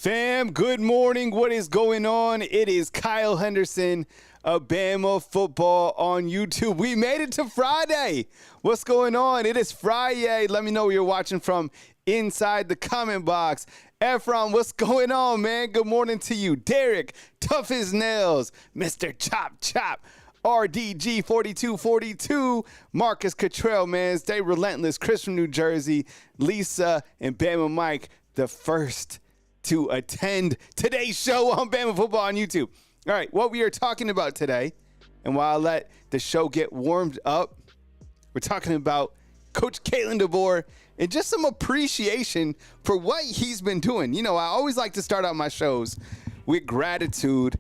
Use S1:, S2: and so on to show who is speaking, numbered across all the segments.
S1: Fam, good morning. What is going on? It is Kyle Henderson of Bama Football on YouTube. We made it to Friday. What's going on? It is Friday. Let me know where you're watching from inside the comment box. Ephraim, what's going on, man? Good morning to you. Derek, tough as nails. Mr. Chop Chop. RDG 4242, Marcus Cottrell, man, stay relentless. Chris from New Jersey, Lisa, and Bama Mike, the first to attend today's show on Bama Football on YouTube. All right, what we are talking about today, and while I let the show get warmed up, we're talking about Coach Kalen DeBoer and just some appreciation for what he's been doing. You know, I always like to start out my shows with gratitude.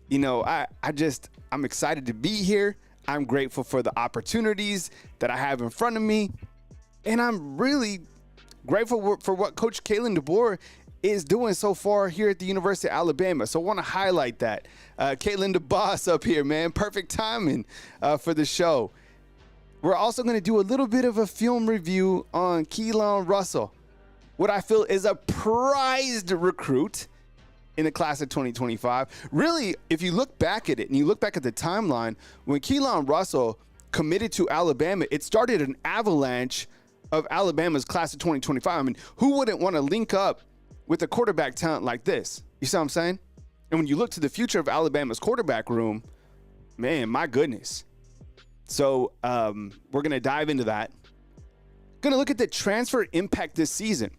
S1: You know, I'm excited to be here. I'm grateful for the opportunities that I have in front of me. And I'm really grateful for what Coach Kalen DeBoer is doing so far here at the University of Alabama. So I want to highlight that. Kalen DeBoer up here, man. Perfect timing for the show. We're also going to do a little bit of a film review on Kalen Russell, what I feel is a prized recruit in the class of 2025. Really, if you look back at it and you look back at the timeline, when Kalen Russell committed to Alabama, it started an avalanche of Alabama's class of 2025. I mean, who wouldn't want to link up with a quarterback talent like this? You see what I'm saying? And when you look to the future of Alabama's quarterback room, man, my goodness. So we're going to dive into that. Going to look at the transfer impact this season.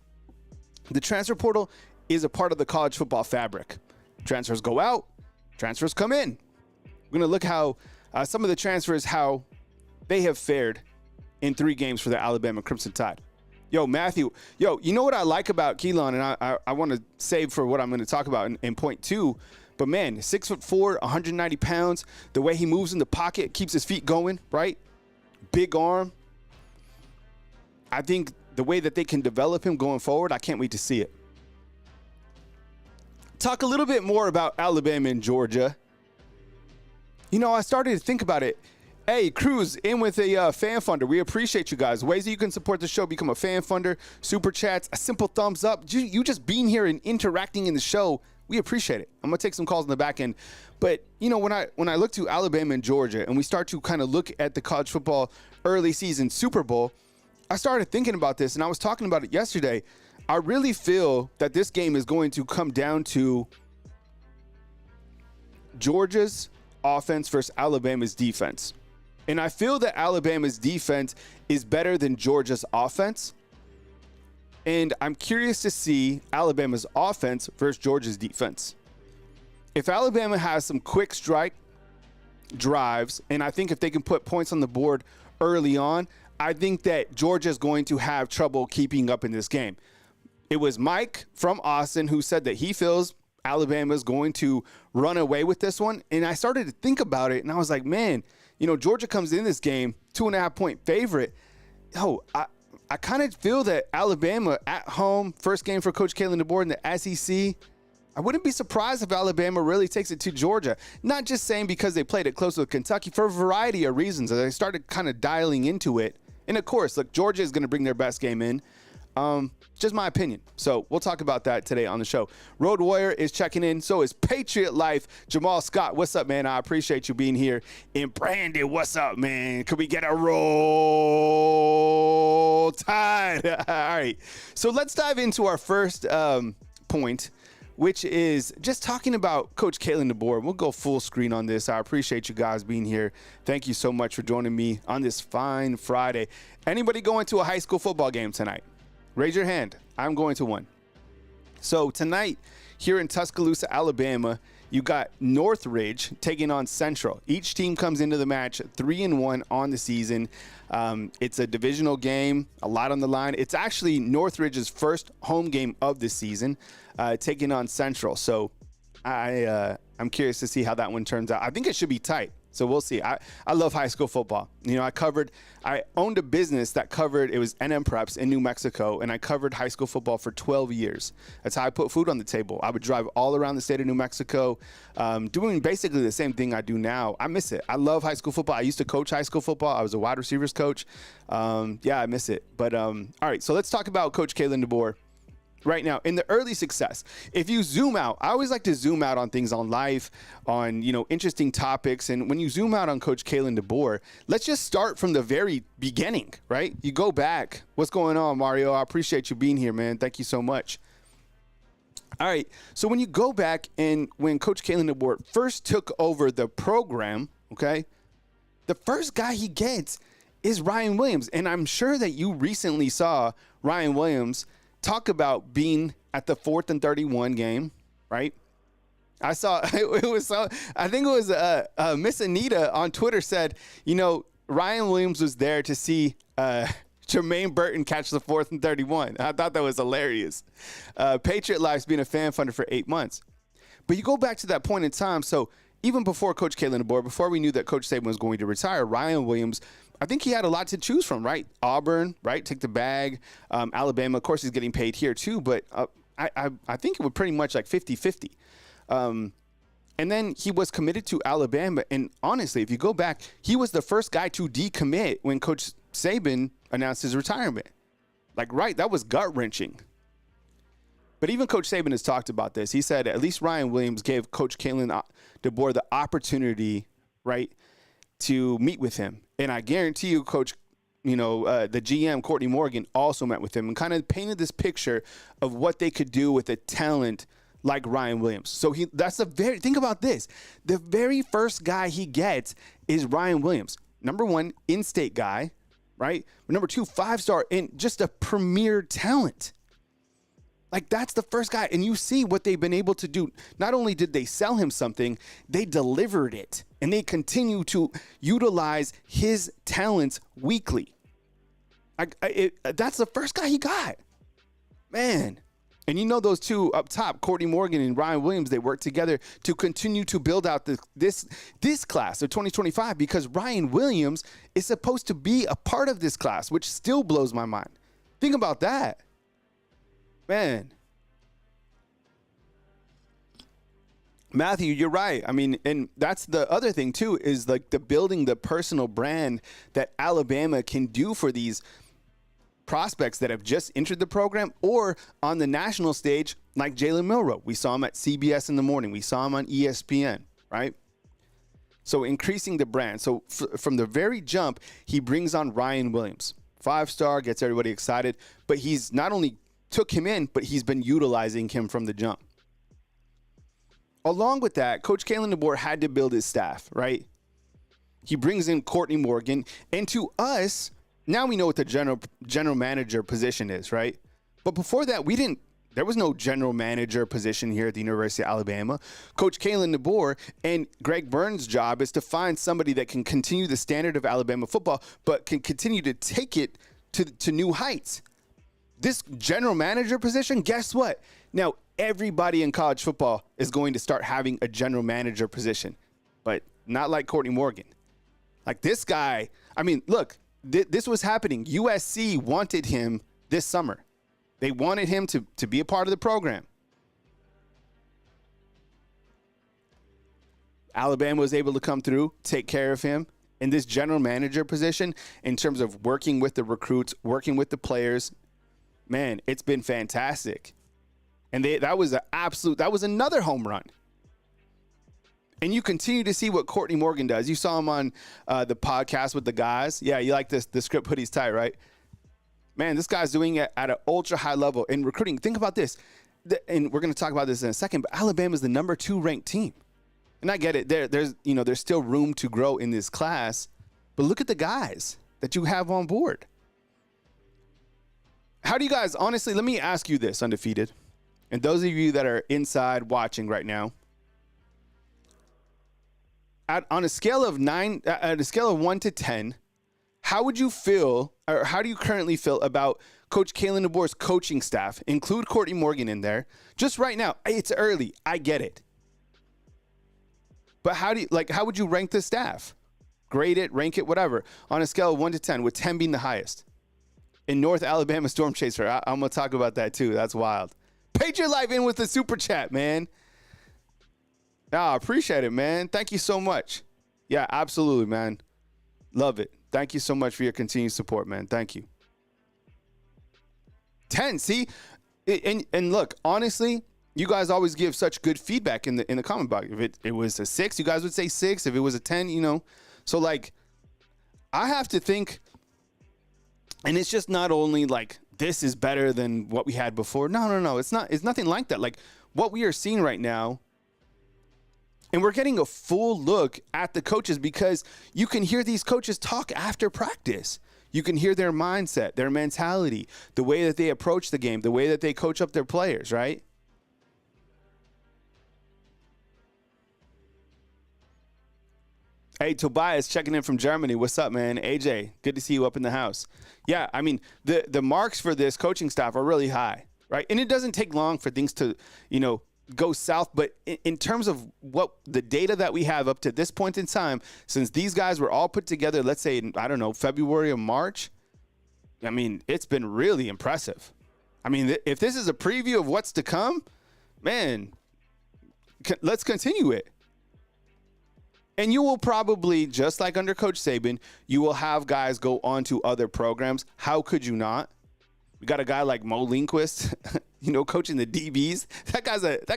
S1: The transfer portal is a part of the college football fabric. Transfers go out, transfers come in. We're going to look how some of the transfers, how they have fared in 3 games for the Alabama Crimson Tide. Yo, Matthew, you know what I like about Kalen, and I want to save for what I'm going to talk about in point 2, but man, 6'4", 190 pounds, the way he moves in the pocket, keeps his feet going, right? Big arm. I think the way that they can develop him going forward, I can't wait to see it. Talk a little bit more about Alabama and Georgia. You know, I started to think about it. Hey, Cruz, in with a fan funder. We appreciate you guys. Ways that you can support the show: become a fan funder, super chats, a simple thumbs up. You just being here and interacting in the show, we appreciate it. I'm gonna take some calls in the back end, but you know, when I look to Alabama and Georgia, and we start to kind of look at the college football early season Super Bowl, I started thinking about this, and I was talking about it yesterday. I really feel that this game is going to come down to Georgia's offense versus Alabama's defense. And I feel that Alabama's defense is better than Georgia's offense. And I'm curious to see Alabama's offense versus Georgia's defense. If Alabama has some quick strike drives, and I think if they can put points on the board early on, I think that Georgia is going to have trouble keeping up in this game. It was Mike from Austin who said that he feels Alabama is going to run away with this one. And I started to think about it, and I was like, man, you know, Georgia comes in this game 2.5-point favorite. I kind of feel that Alabama at home, first game for Coach Kalen DeBoer in the SEC, I wouldn't be surprised if Alabama really takes it to Georgia. Not just saying because they played it close with Kentucky, for a variety of reasons. As I started kind of dialing into it. And of course, look, Georgia is going to bring their best game in. Just my opinion. So we'll talk about that today on the show. Road Warrior is checking in. So is Patriot Life. Jamal Scott, what's up, man? I appreciate you being here. And Brandon, what's up, man? Could we get a roll tide? All right. So let's dive into our first point, which is just talking about Coach Kalen DeBoer. We'll go full screen on this. I appreciate you guys being here. Thank you so much for joining me on this fine Friday. Anybody going to a high school football game tonight? Raise your hand. I'm going to one. So tonight here in Tuscaloosa, Alabama, you got Northridge taking on Central. Each team comes into the match 3-1 on the season. It's a divisional game, a lot on the line. It's actually Northridge's first home game of the season, taking on Central. So I'm curious to see how that one turns out. I think it should be tight. So we'll see. I love high school football. You know, I owned a business that covered, it was NM Preps in New Mexico, and I covered high school football for 12 years. That's how I put food on the table. I would drive all around the state of New Mexico, doing basically the same thing I do now. I miss it. I love high school football. I used to coach high school football. I was a wide receivers coach. Yeah, I miss it. But all right, so let's talk about Coach Kalen DeBoer. right now in the early success. If you zoom out, I always like to zoom out on things on life, on, interesting topics. And when you zoom out on Coach Kalen DeBoer, let's just start from the very beginning, right? You go back. What's going on, Mario? I appreciate you being here, man. Thank you so much. All right. So when you go back and when Coach Kalen DeBoer first took over the program, okay, the first guy he gets is Ryan Williams. And I'm sure that you recently saw Ryan Williams talk about being at the 4th and 31 game, right? I saw I think it was Miss Anita on Twitter said, Ryan Williams was there to see Jermaine Burton catch the 4th and 31. I thought that was hilarious. Patriot Life's been a fan funder for 8 months. But you go back to that point in time. So even before Coach Kalen DeBoer, before we knew that Coach Saban was going to retire, Ryan Williams, I think he had a lot to choose from, right? Auburn, right? Take the bag. Alabama, of course, he's getting paid here too, but I think it was pretty much like 50-50. And then he was committed to Alabama. And honestly, if you go back, he was the first guy to decommit when Coach Saban announced his retirement. That was gut-wrenching. But even Coach Saban has talked about this. He said at least Ryan Williams gave Coach Kalen DeBoer the opportunity, right, to meet with him. And I guarantee you, Coach, the GM, Courtney Morgan, also met with him and kind of painted this picture of what they could do with a talent like Ryan Williams. So think about this. The very first guy he gets is Ryan Williams. Number one, in-state guy, right? Number two, 5-star and just a premier talent. That's the first guy. And you see what they've been able to do. Not only did they sell him something, they delivered it. And they continue to utilize his talents weekly. That's the first guy he got. Man. And those two up top, Courtney Morgan and Ryan Williams, they work together to continue to build out this class of 2025 because Ryan Williams is supposed to be a part of this class, which still blows my mind. Think about that. Man. Matthew, you're right. I mean, and that's the other thing too, is the building the personal brand that Alabama can do for these prospects that have just entered the program or on the national stage like Jalen Milroe. We saw him at CBS in the morning. We saw him on ESPN, right? So increasing the brand. So from the very jump, he brings on Ryan Williams. 5-star, gets everybody excited, but he's not only took him in, but he's been utilizing him from the jump. Along with that, Coach Kalen DeBoer had to build his staff, right? He brings in Courtney Morgan, and to us, now we know what the general manager position is, right? But before that, there was no general manager position here at the University of Alabama. Coach Kalen DeBoer and Greg Burns' job is to find somebody that can continue the standard of Alabama football, but can continue to take it to new heights. This general manager position, guess what? Now, everybody in college football is going to start having a general manager position, but not like Courtney Morgan. Like this guy, I mean, look, this was happening. USC wanted him this summer. They wanted him to be a part of the program. Alabama was able to come through, take care of him in this general manager position in terms of working with the recruits, working with the players. Man, it's been fantastic. And that was another home run. And you continue to see what Courtney Morgan does. You saw him on the podcast with the guys. Yeah, you like this, the script hoodies tight, right? Man, this guy's doing it at an ultra high level in recruiting. Think about this. And we're going to talk about this in a second, but Alabama's the number 2 ranked team. And I get it. There's still room to grow in this class, but look at the guys that you have on board. How do you guys, honestly, let me ask you this, Undefeated. And those of you that are inside watching right now, on a scale of 1 to 10, how would you feel, or how do you currently feel about Coach Kalen DeBoer's coaching staff? Include Courtney Morgan in there. Just right now, it's early. I get it. But how would you rank the staff? Grade it, rank it, whatever, on a scale of 1 to 10, with 10 being the highest. In North Alabama Storm Chaser, I'm going to talk about that too. That's wild. Patriot Life in with the super chat, man. I appreciate it, man. Thank you so much. Yeah, absolutely, man. Love it. Thank you so much for your continued support, man. Thank you. 10, see? And look, honestly, you guys always give such good feedback in the comment box. If it was a 6, you guys would say 6. If it was a 10, So, like, I have to think, and it's just not only like this is better than what we had before. No. It's not. It's nothing like that. Like, what we are seeing right now, and we're getting a full look at the coaches because you can hear these coaches talk after practice. You can hear their mindset, their mentality, the way that they approach the game, the way that they coach up their players, right? Hey, Tobias checking in from Germany. What's up, man? AJ, good to see you up in the house. Yeah, I mean, the marks for this coaching staff are really high, right? And it doesn't take long for things to, go south. But in terms of what the data that we have up to this point in time, since these guys were all put together, let's say, in, I don't know, February or March, I mean, it's been really impressive. I mean, if this is a preview of what's to come, man, let's continue it. And you will probably, just like under Coach Saban, you will have guys go on to other programs. How could you not? We got a guy like Mo Lindquist, coaching the DBs. That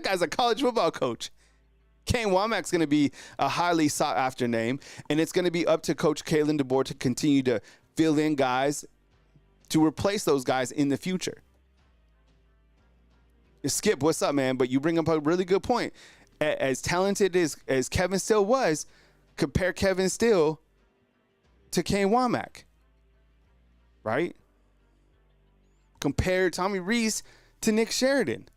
S1: guy's a college football coach. Kane Womack's going to be a highly sought after name, and it's going to be up to Coach Kalen DeBoer to continue to fill in guys to replace those guys in the future. Skip, what's up, man? But you bring up a really good point. As talented as Kevin Steele was, compare Kevin Steele to Kane Womack, right? Compare Tommy Rees to Nick Sheridan.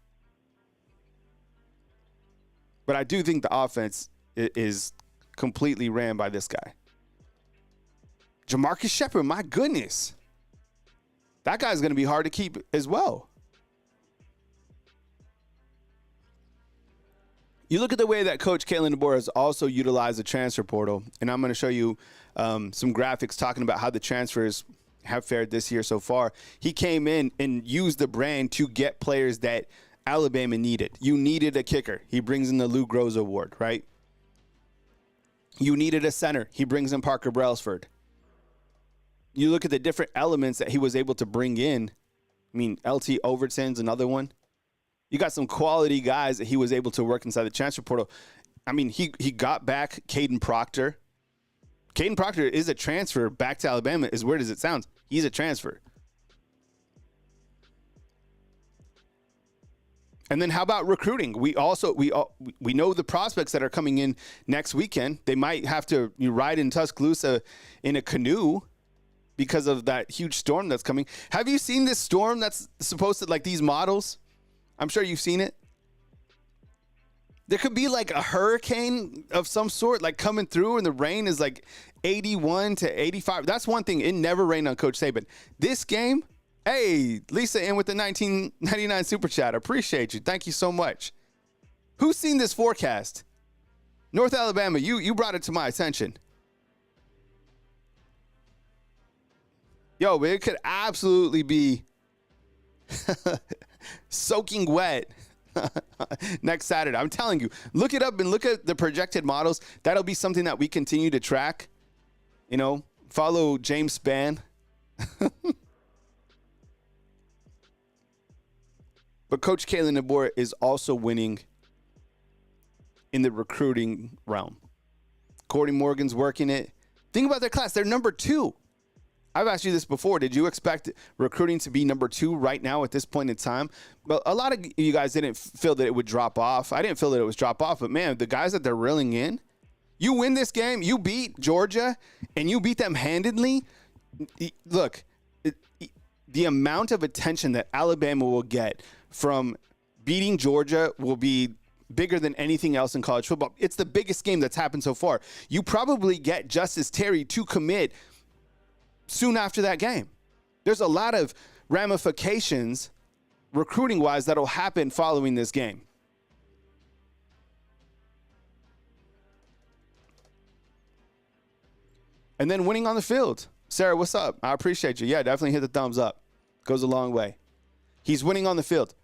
S1: But I do think the offense is completely ran by this guy. Jamarcus Shepard, my goodness. That guy's going to be hard to keep as well. You look at the way that Coach Kalen DeBoer has also utilized the transfer portal, and I'm going to show you some graphics talking about how the transfers have fared this year so far. He came in and used the brand to get players that Alabama needed. You needed a kicker. He brings in the Lou Groza Award, right? You needed a center. He brings in Parker Brailsford. You look at the different elements that he was able to bring in. I mean, LT Overton's another one. You got some quality guys that he was able to work inside the transfer portal. I mean, he got back Caden Proctor. Caden Proctor is a transfer back to Alabama, as weird as it sounds. He's a transfer. And then how about recruiting? We know the prospects that are coming in next weekend. They might have to ride in Tuscaloosa in a canoe because of that huge storm that's coming. Have you seen this storm that's supposed to, like, these models? I'm sure you've seen it. There could be like a hurricane of some sort, like coming through, and the rain is like 81 to 85. That's one thing. It never rained on Coach Saban. This game, hey, Lisa in with the 1999 Super Chat. Appreciate you. Thank you so much. Who's seen this forecast? North Alabama, you brought it to my attention. Yo, it could absolutely be soaking wet next Saturday. I'm telling you, look it up and look at the projected models. That'll be something that we continue to track. Follow James Spann. But Coach Kalen DeBoer is also winning in the recruiting realm. Cordy Morgan's working it. Think about their class. They're number 2. I've asked you this before. Did you expect recruiting to be number 2 right now at this point in time? Well, a lot of you guys didn't feel that it would drop off. I didn't feel that it was drop off. But, man, the guys that they're reeling in, you win this game, you beat Georgia, and you beat them handedly. Look, the amount of attention that Alabama will get from beating Georgia will be bigger than anything else in college football. It's the biggest game that's happened so far. You probably get Justice Terry to commit soon after that game. There's a lot of ramifications recruiting-wise that'll happen following this game. And then winning on the field. Sarah, what's up? I appreciate you. Yeah, definitely hit the thumbs up. Goes a long way. He's winning on the field.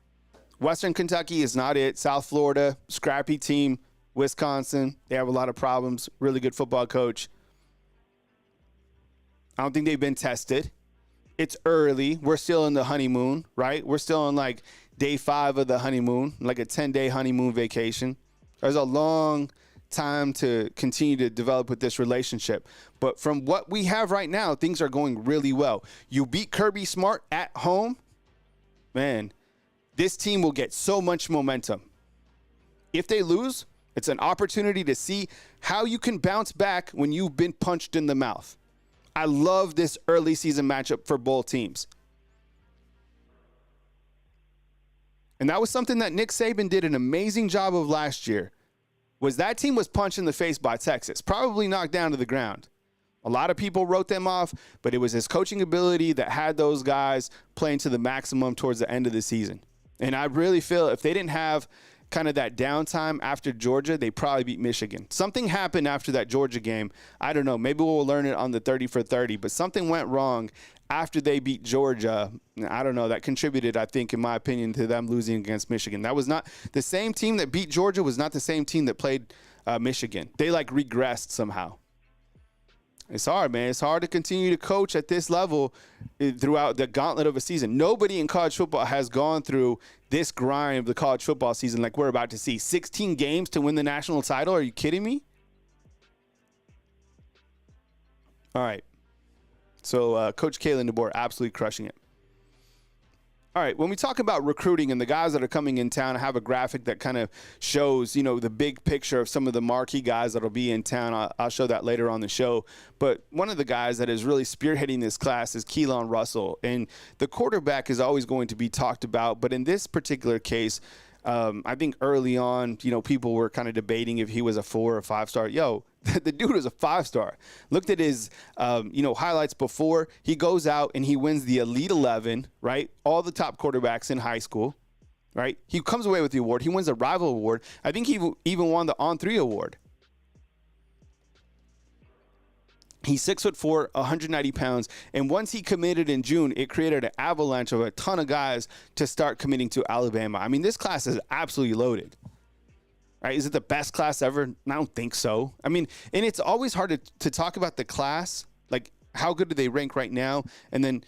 S1: Western Kentucky is not it. South Florida, scrappy team. Wisconsin, they have a lot of problems. Really good football coach. I don't think they've been tested. it's early. We're still in the honeymoon, right? We're still on like day 5 of the honeymoon, like a 10-day honeymoon vacation. There's a long time to continue to develop with this relationship. But from what we have right now, things are going really well. You beat Kirby Smart at home, man, this team will get so much momentum. If they lose, it's an opportunity to see how you can bounce back when you've been punched in the mouth. I love this early season matchup for both teams. And that was something that Nick Saban did an amazing job of last year. Was that team was punched in the face by Texas, probably knocked down to the ground. A lot of people wrote them off, but it was his coaching ability that had those guys playing to the maximum towards the end of the season. And I really feel if they didn't have kind of that downtime after Georgia, they probably beat Michigan. Something happened after that Georgia game. I don't know. Maybe we'll learn it on the 30 for 30, but something went wrong after they beat Georgia. I don't know. That contributed, I think, in my opinion, to them losing against Michigan. That was not the same team that beat Georgia was not the same team that played Michigan. They like regressed somehow. It's hard, man. It's hard to continue to coach at this level throughout the gauntlet of a season. Nobody in college football has gone through this grind of the college football season like we're about to see. 16 games to win the national title. Are you kidding me? All right. So Coach Kalen DeBoer absolutely crushing it. All right, when we talk about recruiting and the guys that are coming in town, I have a graphic that kind of shows, the big picture of some of the marquee guys that'll be in town. I'll show that later on the show. But one of the guys that is really spearheading this class is Kalen Russell. And the quarterback is always going to be talked about. But in this particular case, I think early on, people were kind of debating if he was a 4 or 5-star. The dude is a 5-star. Looked at his, highlights before. He goes out and he wins the Elite 11, right? All the top quarterbacks in high school, right? He comes away with the award. He wins a rival award. I think he even won the On3 award. He's 6'4", 190 pounds. And once he committed in June, it created an avalanche of a ton of guys to start committing to Alabama. I mean, this class is absolutely loaded. Right? Is it the best class ever? I don't think so. I mean, and it's always hard to talk about the class. Like, how good do they rank right now? And then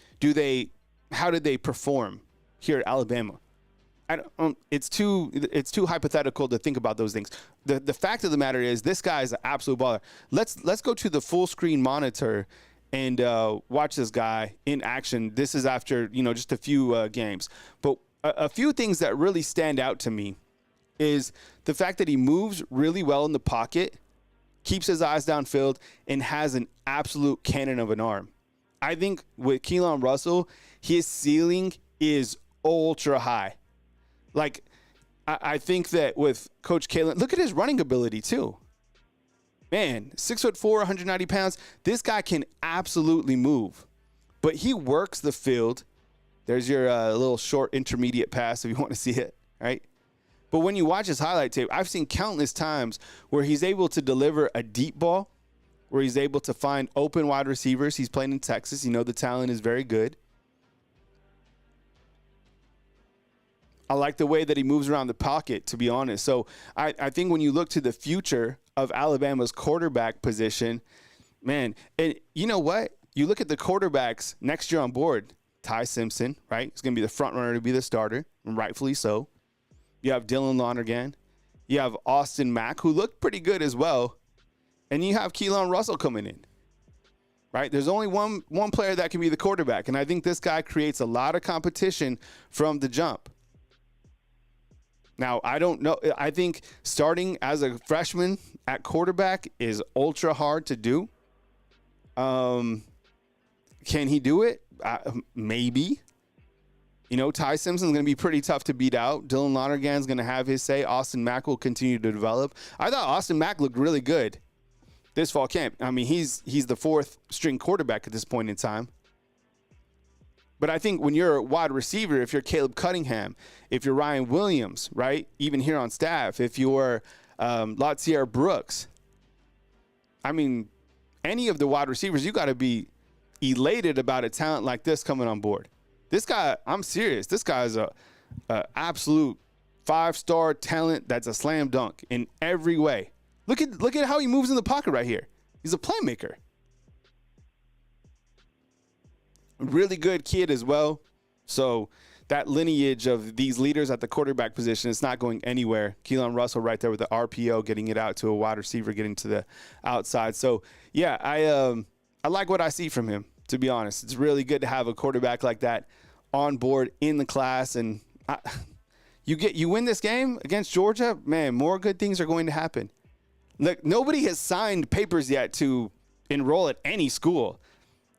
S1: how did they perform here at Alabama? It's too hypothetical to think about those things. The fact of the matter is this guy is an absolute baller. Let's go to the full screen monitor and watch this guy in action. This is after, just a few games. But a few things that really stand out to me is the fact that he moves really well in the pocket, keeps his eyes downfield, and has an absolute cannon of an arm. I think with Kalen Russell, his ceiling is ultra high. Like, I think that with Coach Kalen, look at his running ability too. Man, 6'4", 190 pounds. This guy can absolutely move, but he works the field. There's your little short intermediate pass if you want to see it, right? But when you watch his highlight tape, I've seen countless times where he's able to deliver a deep ball, where he's able to find open wide receivers. He's playing in Texas. The talent is very good. I like the way that he moves around the pocket, to be honest. So I think when you look to the future of Alabama's quarterback position, man, and you know what? You look at the quarterbacks next year on board, Ty Simpson, right? He's going to be the front runner to be the starter, and rightfully so. You have Dylan Lonergan. You have Austin Mack, who looked pretty good as well. And you have Kalen Russell coming in, right? There's only one player that can be the quarterback, and I think this guy creates a lot of competition from the jump. Now, I don't know. I think starting as a freshman at quarterback is ultra hard to do. Can he do it? Maybe. Ty Simpson's going to be pretty tough to beat out. Dylan Lonergan's going to have his say. Austin Mack will continue to develop. I thought Austin Mack looked really good this fall camp. I mean, he's the 4th string quarterback at this point in time. But I think when you're a wide receiver, if you're Caleb Cunningham, if you're Ryan Williams, right, even here on staff, if you're Latsier Brooks, I mean, any of the wide receivers, you got to be elated about a talent like this coming on board. This guy, I'm serious. This guy is a absolute 5-star talent that's a slam dunk in every way. Look at how he moves in the pocket right here. He's a playmaker. Really good kid as well. So that lineage of these leaders at the quarterback position is not going anywhere. Keelan Russell right there with the RPO, getting it out to a wide receiver, getting to the outside. So, yeah, I like what I see from him, to be honest. It's really good to have a quarterback like that on board in the class. And you win this game against Georgia, man, more good things are going to happen. Look, nobody has signed papers yet to enroll at any school.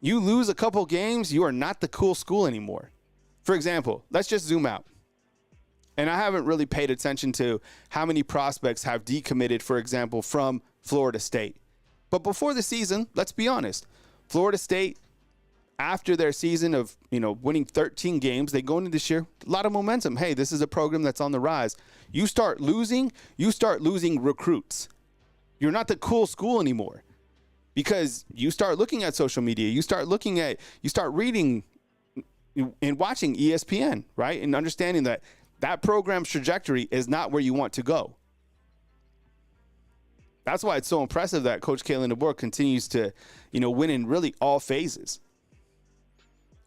S1: You lose a couple games, you are not the cool school anymore. For example, let's just zoom out. And I haven't really paid attention to how many prospects have decommitted, for example, from Florida State. But before the season, let's be honest, Florida State, after their season of, winning 13 games, they go into this year, a lot of momentum. Hey, this is a program that's on the rise. You start losing recruits. You're not the cool school anymore because you start looking at social media. You start reading and watching ESPN, right? And understanding that program's trajectory is not where you want to go. That's why it's so impressive that Coach Kalen DeBoer continues to, win in really all phases.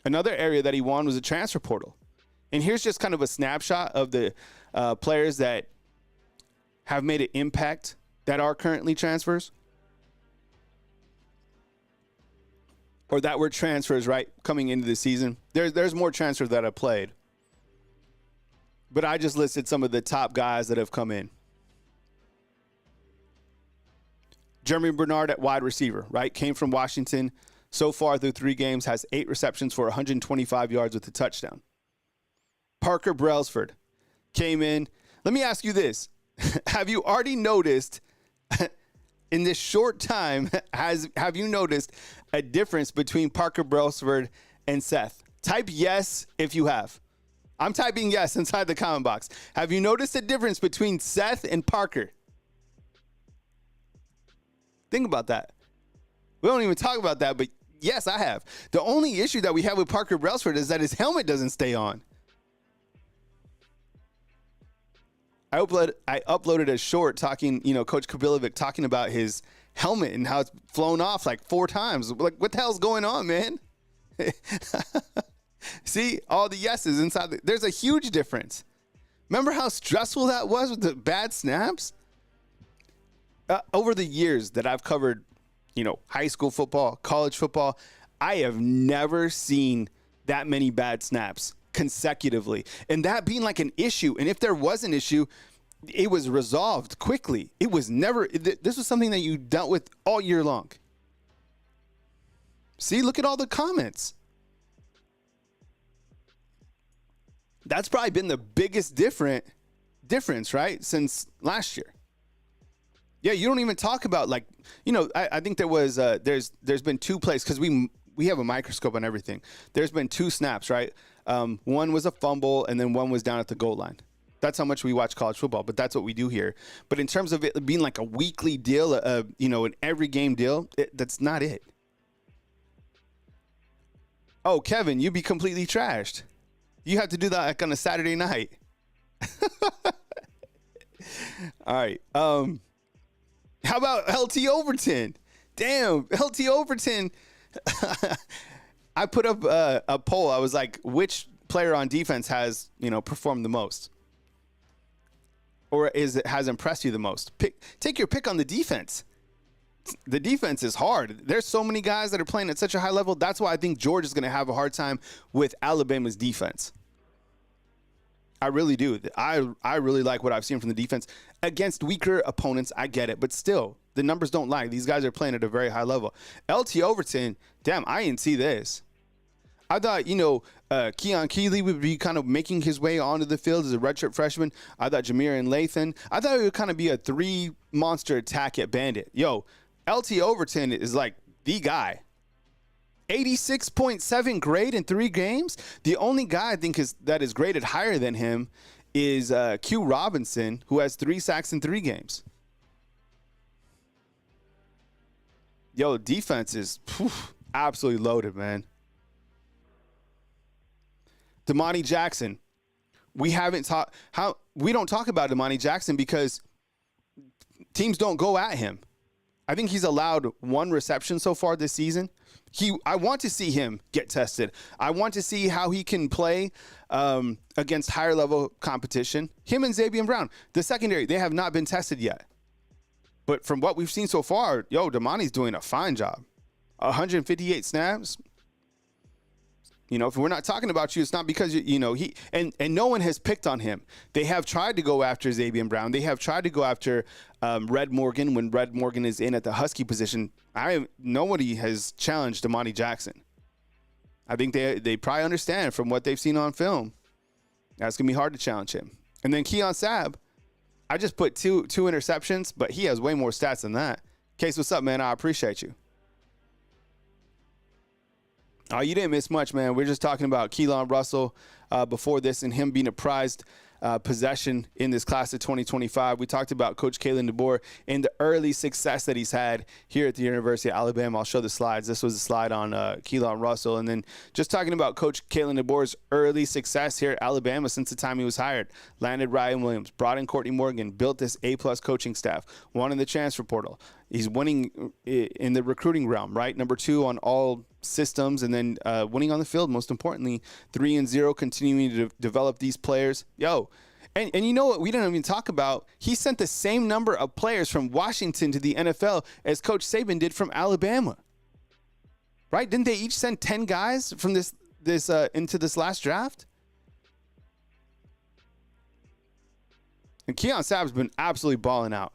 S1: Another area that he won was the transfer portal. And here's just kind of a snapshot of the players that have made an impact that are currently transfers. Or that were transfers, right, coming into the season. There's more transfers that have played. But I just listed some of the top guys that have come in. Jeremy Bernard at wide receiver, right, came from Washington. So far through 3 games, has 8 receptions for 125 yards with a touchdown. Parker Brailsford came in. Let me ask you this. Have you already noticed in this short time, have you noticed a difference between Parker Brailsford and Seth? Type yes if you have. I'm typing yes inside the comment box. Have you noticed a difference between Seth and Parker? Think about that. We don't even talk about that, but yes, I have. The only issue that we have with Parker Brailsford is that his helmet doesn't stay on. I uploaded a short talking, Coach Kabilovic talking about his helmet and how it's flown off like 4 times. Like, what the hell's going on, man? See, all the yeses inside. There's a huge difference. Remember how stressful that was with the bad snaps? Over the years that I've covered, high school football, college football, I have never seen that many bad snaps consecutively, and that being like an issue. And if there was an issue, it was resolved quickly. It was never, this was something that you dealt with all year long. See, look at all the comments. That's probably been the biggest difference, right, since last year. Yeah, you don't even talk about I think there was there's been 2 plays because we have a microscope on everything. There's been 2 snaps, right? One was a fumble, and then one was down at the goal line. That's how much we watch college football, but that's what we do here. But in terms of it being like a weekly deal, an every game deal, that's not it. Oh, Kevin, you'd be completely trashed. You have to do that like on a Saturday night. All right. How about LT Overton? Damn, LT Overton. I put up a poll. I was like, which player on defense has, performed the most? Or has impressed you the most? Take your pick on the defense. The defense is hard. There's so many guys that are playing at such a high level. That's why I think Georgia's going to have a hard time with Alabama's defense. I really do. I really like what I've seen from the defense. Against weaker opponents, I get it. But still, the numbers don't lie. These guys are playing at a very high level. LT Overton, damn, I didn't see this. I thought, Keon Keeley would be kind of making his way onto the field as a redshirt freshman. I thought Jameer and Lathan. I thought it would kind of be a 3-monster attack at Bandit. Yo, LT Overton is like the guy. 86.7 grade in 3 games. The only guy I think that is graded higher than him is Q Robinson, who has 3 sacks in 3 games. Yo, defense is absolutely loaded, man. Damani Jackson. We don't talk about Damani Jackson because teams don't go at him. I think he's allowed 1 reception so far this season. I want to see him get tested. I want to see how he can play against higher level competition. Him and Xavier Brown, the secondary, they have not been tested yet. But from what we've seen so far, Damani's doing a fine job. 158 snaps. If we're not talking about you, it's not because he and no one has picked on him. They have tried to go after Xavier Brown. They have tried to go after Red Morgan when Red Morgan is in at the Husky position. Nobody has challenged Damani Jackson. I think they probably understand from what they've seen on film. That's gonna be hard to challenge him. And then Keon Sabb, I just put two interceptions, but he has way more stats than that. Case, what's up, man? I appreciate you. Oh, you didn't miss much, man. We're just talking about Keelan Russell before this and him being a prized possession in this class of 2025. We talked about Coach Kalen DeBoer and the early success that he's had here at the University of Alabama. I'll show the slides. This was a slide on Keelan Russell. And then just talking about Coach Kalen DeBoer's early success here at Alabama since the time he was hired. Landed Ryan Williams, brought in Courtney Morgan, built this A-plus coaching staff, won in the transfer portal. He's winning in the recruiting realm, right? Number 2 on all systems, and then winning on the field, most importantly, 3-0, continuing to develop these players. And you know what we didn't even talk about? He sent the same number of players from Washington to the NFL as Coach Saban did from Alabama. Right? Didn't they each send 10 guys from this into this last draft? And Keon Sabb's been absolutely balling out.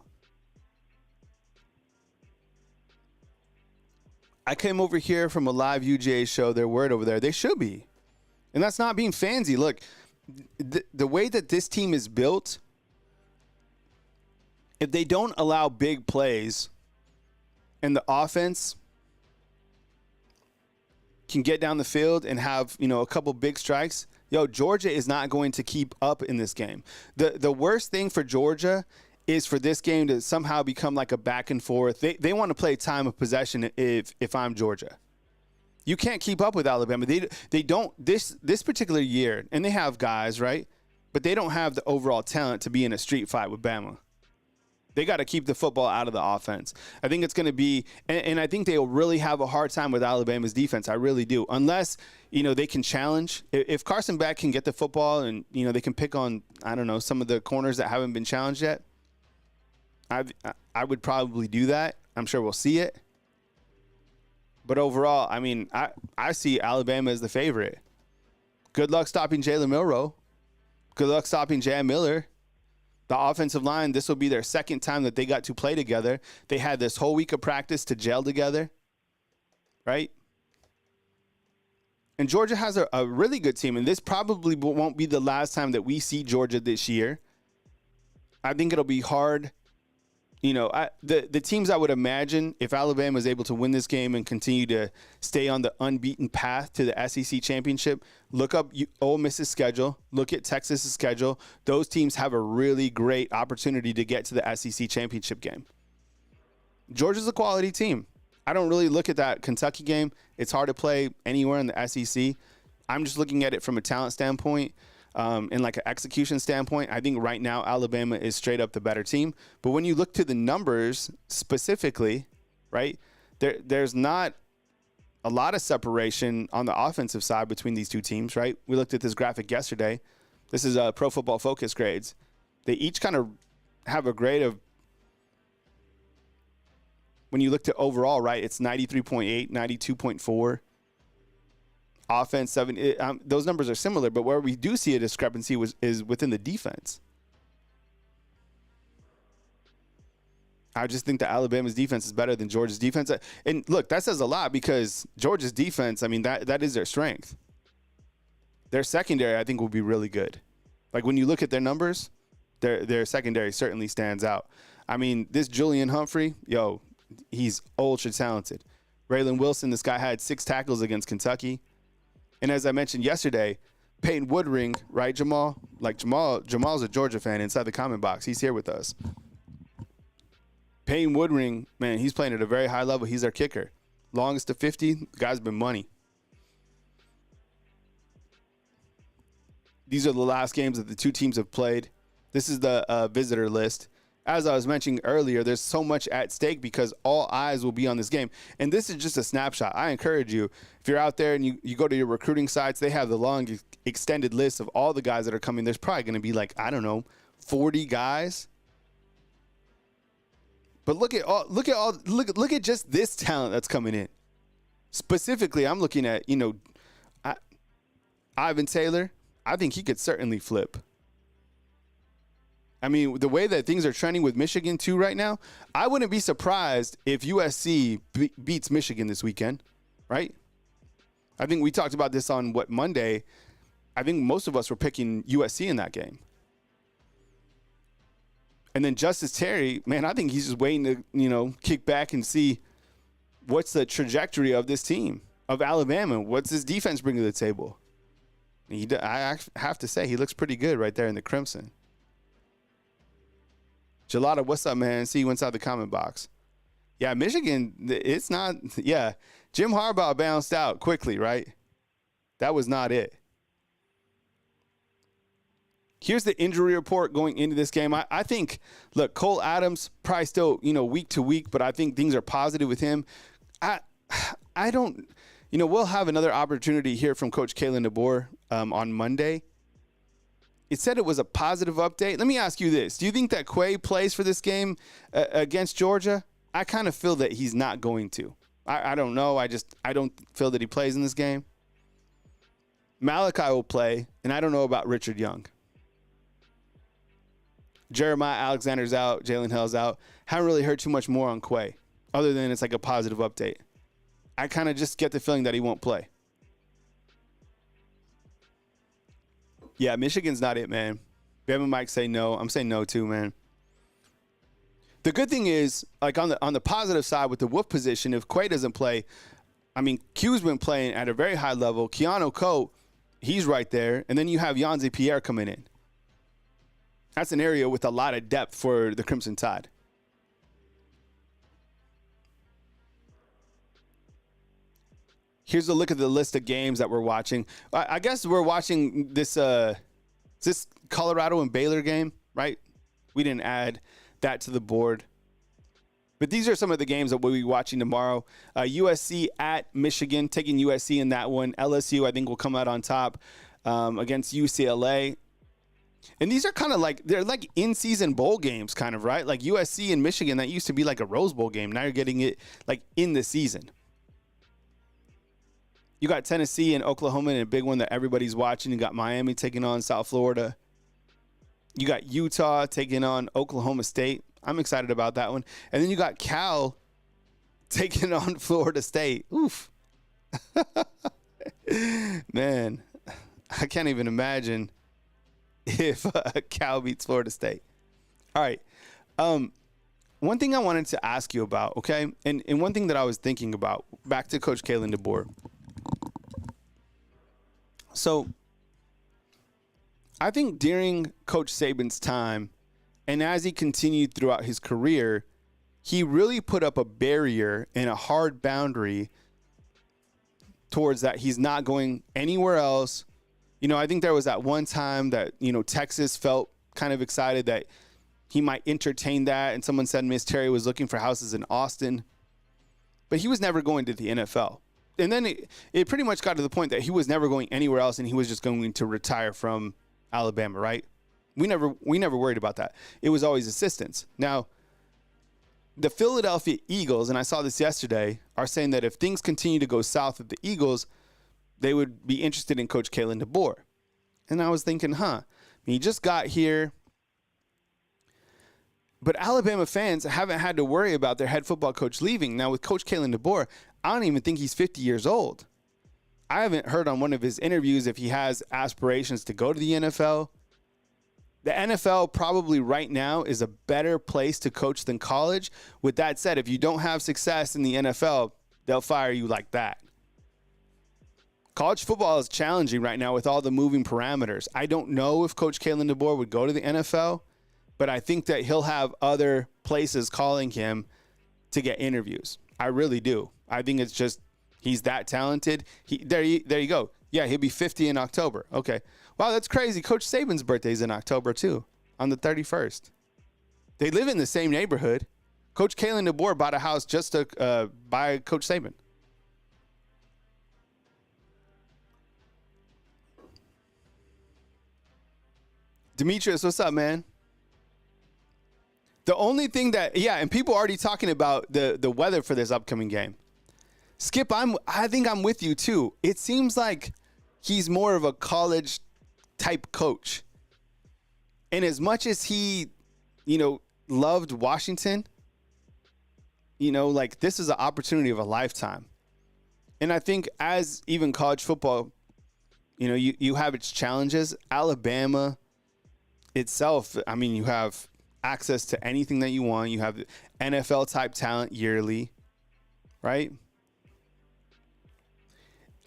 S1: I came over here from a live UGA show. They're word over there. They should be. And that's not being fancy. Look, the way that this team is built, if they don't allow big plays and the offense can get down the field and have, a couple big strikes, Georgia is not going to keep up in this game. The worst thing for Georgia is for this game to somehow become like a back and forth. They want to play time of possession if I'm Georgia. You can't keep up with Alabama. They don't this particular year, and they have guys, right? But they don't have the overall talent to be in a street fight with Bama. They got to keep the football out of the offense. I think it's going to be, and I think they'll really have a hard time with Alabama's defense. I really do. Unless, they can challenge. If Carson Beck can get the football and, they can pick on, some of the corners that haven't been challenged yet, I would probably do that. I'm sure we'll see it. But overall, I see Alabama as the favorite. Good luck stopping Jalen Milroe. Good luck stopping Jam Miller. The offensive line, this will be their second time that they got to play together. They had this whole week of practice to gel together, right? And Georgia has a really good team, and this probably won't be the last time that we see Georgia this year. I think it'll be hard. The teams I would imagine, if Alabama is able to win this game and continue to stay on the unbeaten path to the SEC championship, look up Ole Miss's schedule, look at Texas's schedule. Those teams have a really great opportunity to get to the SEC championship game. Georgia's a quality team. I don't really look at that Kentucky game. It's hard to play anywhere in the SEC. I'm just looking at it from a talent standpoint. In like an execution standpoint, I think right now Alabama is straight up the better team. But when you look to the numbers specifically, right, there's not a lot of separation on the offensive side between these two teams, right? We looked at this graphic yesterday. This is Pro Football Focus grades. They each kind of have a grade of, when you look to overall, right, it's 93.8, 92.4. Offense 7. Those numbers are similar, but where we do see a discrepancy is within the defense. I just think that Alabama's defense is better than Georgia's defense. And look, that says a lot because Georgia's defense, that is their strength. Their secondary, I think, will be really good. Like when you look at their numbers, their secondary certainly stands out. This Julian Humphrey, he's ultra talented. Raylan Wilson, this guy had 6 tackles against Kentucky. And as I mentioned yesterday, Peyton Woodring, right, Jamal? Like Jamal's a Georgia fan inside the comment box. He's here with us. Peyton Woodring, man, he's playing at a very high level. He's our kicker. Longest to 50, the guy's been money. These are the last games that the two teams have played. This is the visitor list. as I was mentioning earlier, there's so much at stake because all eyes will be on this game. And this is just a snapshot. I encourage you, if you're out there and you go to your recruiting sites, they have the long extended list of all the guys that are coming. There's probably going to be like, I don't know, 40 guys. But look at just this talent that's coming in. Specifically, I'm looking at, Ivan Taylor. I think he could certainly flip. I mean, the way that things are trending with Michigan, too, right now, I wouldn't be surprised if USC beats Michigan this weekend, right? I think we talked about this on, Monday. I think most of us were picking USC in that game. And then Justice Terry, man, I think he's just waiting to, kick back and see what's the trajectory of this team, of Alabama. What's his defense bring to the table? I have to say, he looks pretty good right there in the crimson. Gelada, what's up, man? See you inside the comment box. Yeah, Michigan, it's not, yeah. Jim Harbaugh bounced out quickly, right? That was not it. Here's the injury report going into this game. I think, look, Cole Adams probably still, week to week, but I think things are positive with him. I don't, we'll have another opportunity here from Coach Kalen DeBoer on Monday. It said it was a positive update. Let me ask you this. Do you think that Quay plays for this game against Georgia? I kind of feel that he's not going to. I don't know. I don't feel that he plays in this game. Malachi will play, and I don't know about Richard Young. Jeremiah Alexander's out. Jalen Hill's out. Haven't really heard too much more on Quay, other than it's like a positive update. I kind of just get the feeling that he won't play. Yeah, Michigan's not it, man. Bama Mike say no. I'm saying no too, man. The good thing is, like on the positive side with the Wolf position, if Quay doesn't play, I mean, Q's been playing at a very high level. Keanu Coe, he's right there. And then you have Yanzi Pierre coming in. That's an area with a lot of depth for the Crimson Tide. Here's a look at the list of games that we're watching. I guess we're watching this Colorado and Baylor game, right? We didn't add that to the board. But these are some of the games that we'll be watching tomorrow. USC at Michigan, taking USC in that one. LSU, I think, will come out on top against UCLA. And these are kind of like, they're like in-season bowl games, kind of, right? Like USC and Michigan, that used to be like a Rose Bowl game. Now you're getting it like in the season. You got Tennessee and Oklahoma in a big one that everybody's watching. You got Miami taking on South Florida. You got Utah taking on Oklahoma State. I'm excited about that one. And then you got Cal taking on Florida State. Oof. Man, I can't even imagine if Cal beats Florida State. All right. One thing I wanted to ask you about, okay? And one thing that I was thinking about, back to Coach Kalen DeBoer. So I think during Coach Saban's time, and as he continued throughout his career, he really put up a barrier and a hard boundary towards that he's not going anywhere else. I think there was that one time that, Texas felt kind of excited that he might entertain that, and someone said Miss Terry was looking for houses in Austin. But he was never going to the NFL. And then it pretty much got to the point that he was never going anywhere else, and he was just going to retire from Alabama, right? We never worried about that. It was always assistants. Now, the Philadelphia Eagles, and I saw this yesterday, are saying that if things continue to go south with the Eagles, they would be interested in Coach Kalen DeBoer. And I was thinking, he just got here. But Alabama fans haven't had to worry about their head football coach leaving. Now, with Coach Kalen DeBoer, I don't even think he's 50 years old. I haven't heard on one of his interviews if he has aspirations to go to the NFL. The NFL probably right now is a better place to coach than college. With that said, if you don't have success in the NFL, they'll fire you like that. College football is challenging right now with all the moving parameters. I don't know if Coach Kalen DeBoer would go to the NFL, but I think that he'll have other places calling him to get interviews. I really do. I think it's just he's that talented. There you go. Yeah, he'll be 50 in October. Okay. Wow, that's crazy. Coach Saban's birthday is in October too, on the 31st. They live in the same neighborhood. Coach Kalen DeBoer bought a house just to buy Coach Saban. Demetrius, what's up, man? The only thing that, and people are already talking about the weather for this upcoming game. Skip, I think I'm with you too. It seems like he's more of a college type coach. And as much as he, loved Washington, like this is an opportunity of a lifetime. And I think as even college football, you have its challenges. Alabama itself, I mean, you have access to anything that you want. You have NFL type talent yearly, right?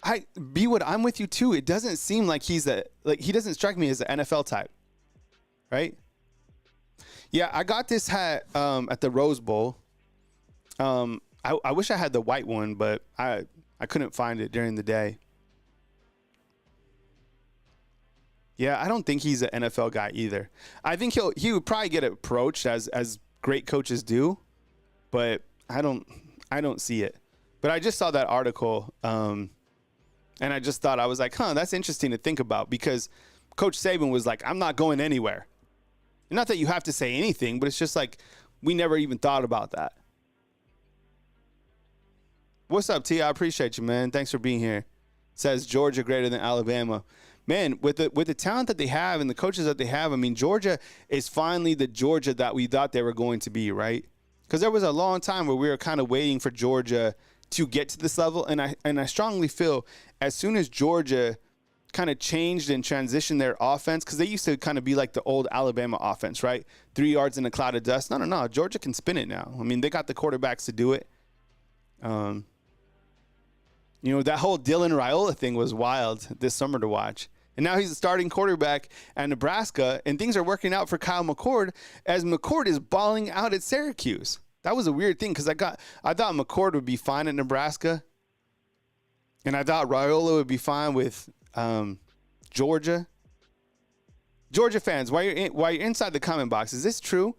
S1: I'm with you too. It doesn't seem like he doesn't strike me as an NFL type, right? Yeah, I got this hat at the Rose Bowl. I wish I had the white one, but I couldn't find it during the day. Yeah, I don't think he's an NFL guy either. I think he would probably get approached as great coaches do, but I don't see it. But I just saw that article, and I just thought, I was like, that's interesting to think about, because Coach Saban was like, I'm not going anywhere. Not that you have to say anything, but it's just like, we never even thought about that. What's up, T? I appreciate you, man. Thanks for being here. Says Georgia greater than Alabama. Man, with the talent that they have and the coaches that they have, I mean, Georgia is finally the Georgia that we thought they were going to be, right? Because there was a long time where we were kind of waiting for Georgia to get to this level, and I strongly feel as soon as Georgia kind of changed and transitioned their offense, because they used to kind of be like the old Alabama offense, right? 3 yards in a cloud of dust. No. Georgia can spin it now. I mean, they got the quarterbacks to do it. That whole Dylan Raiola thing was wild this summer to watch. And now he's a starting quarterback at Nebraska, and things are working out for Kyle McCord as McCord is balling out at Syracuse. That was a weird thing, because I thought McCord would be fine at Nebraska, and I thought Raiola would be fine with Georgia. Georgia fans, while you're inside the comment box, is this true?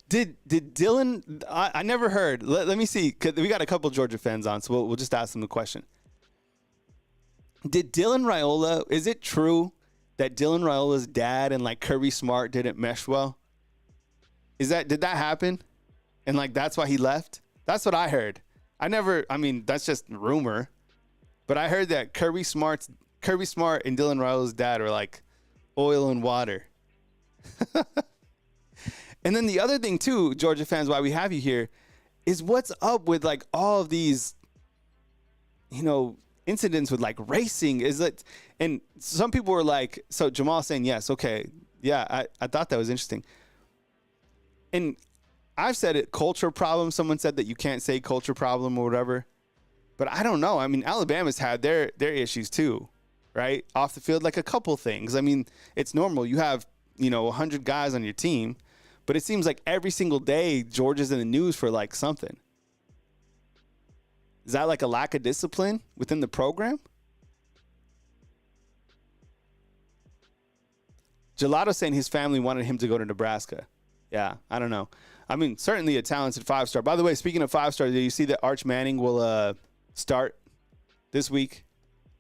S1: Did Dylan? I never heard. Let me see. 'Cause we got a couple Georgia fans on, so we'll just ask them the question. Did Dylan Raiola, is it true that Dylan Raiola's dad and like Kirby Smart didn't mesh well? Did that happen? And like that's why he left? That's what I heard. That's just rumor. But I heard that Kirby Smart and Dylan Raiola's dad are like oil and water. And then the other thing too, Georgia fans, why we have you here, is what's up with like all of these, incidents with like racing. Is it? And some people were like, so Jamal saying yes, okay, yeah, I thought that was interesting. And I've said it, culture problem. Someone said that you can't say culture problem or whatever, but I don't know. I mean, Alabama's had their issues too, right? Off the field, like a couple things. I mean, it's normal. You have 100 guys on your team, but it seems like every single day Georgia's in the news for like something. Is that like a lack of discipline within the program? Gelato saying his family wanted him to go to Nebraska. Yeah, I don't know. I mean, certainly a talented 5-star. By the way, speaking of 5-star, did you see that Arch Manning will start this week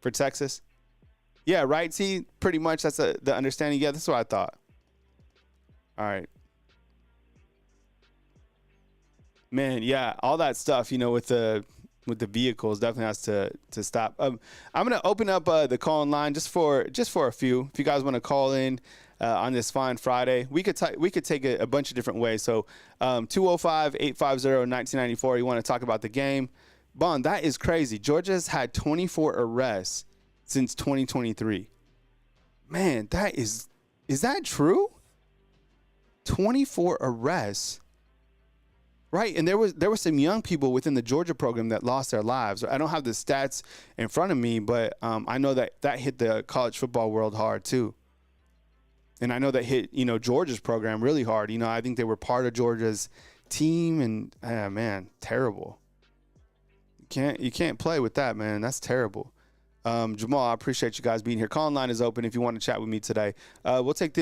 S1: for Texas? Yeah, right, T? Pretty much that's the understanding. Yeah, that's what I thought. All right. Man, yeah, all that stuff, with the vehicles definitely has to stop. I'm going to open up the call-in line just for a few. If you guys want to call in on this fine Friday, we could take a bunch of different ways. So 205-850-1994. You want to talk about the game? Bond, that is crazy. Georgia's had 24 arrests since 2023. Man, is that true? 24 arrests. Right, and there were some young people within the Georgia program that lost their lives. I don't have the stats in front of me, but I know that hit the college football world hard too. And I know that hit Georgia's program really hard. I think they were part of Georgia's team, and man, terrible. You can't play with that, man. That's terrible. Jamal, I appreciate you guys being here. Call line is open if you want to chat with me today. We'll take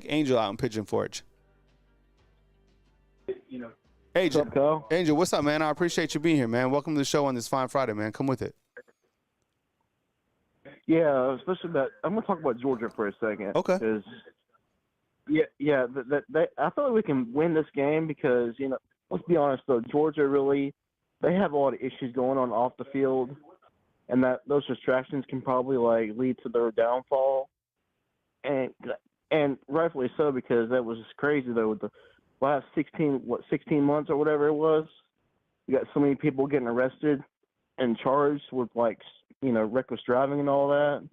S1: Angel out in Pigeon Forge. Angel,
S2: What's up, Kyle?
S1: Angel, what's up, man? I appreciate you being here, man. Welcome to the show on this fine Friday, man. Come with it.
S2: Yeah, especially that. I'm gonna talk about Georgia for a second.
S1: Okay.
S2: Because I feel like we can win this game because let's be honest though, Georgia really they have a lot of issues going on off the field, and that those distractions can probably lead to their downfall, and rightfully so because that was just crazy though with the last 16 months or whatever it was. You got so many people getting arrested and charged with reckless driving and all that.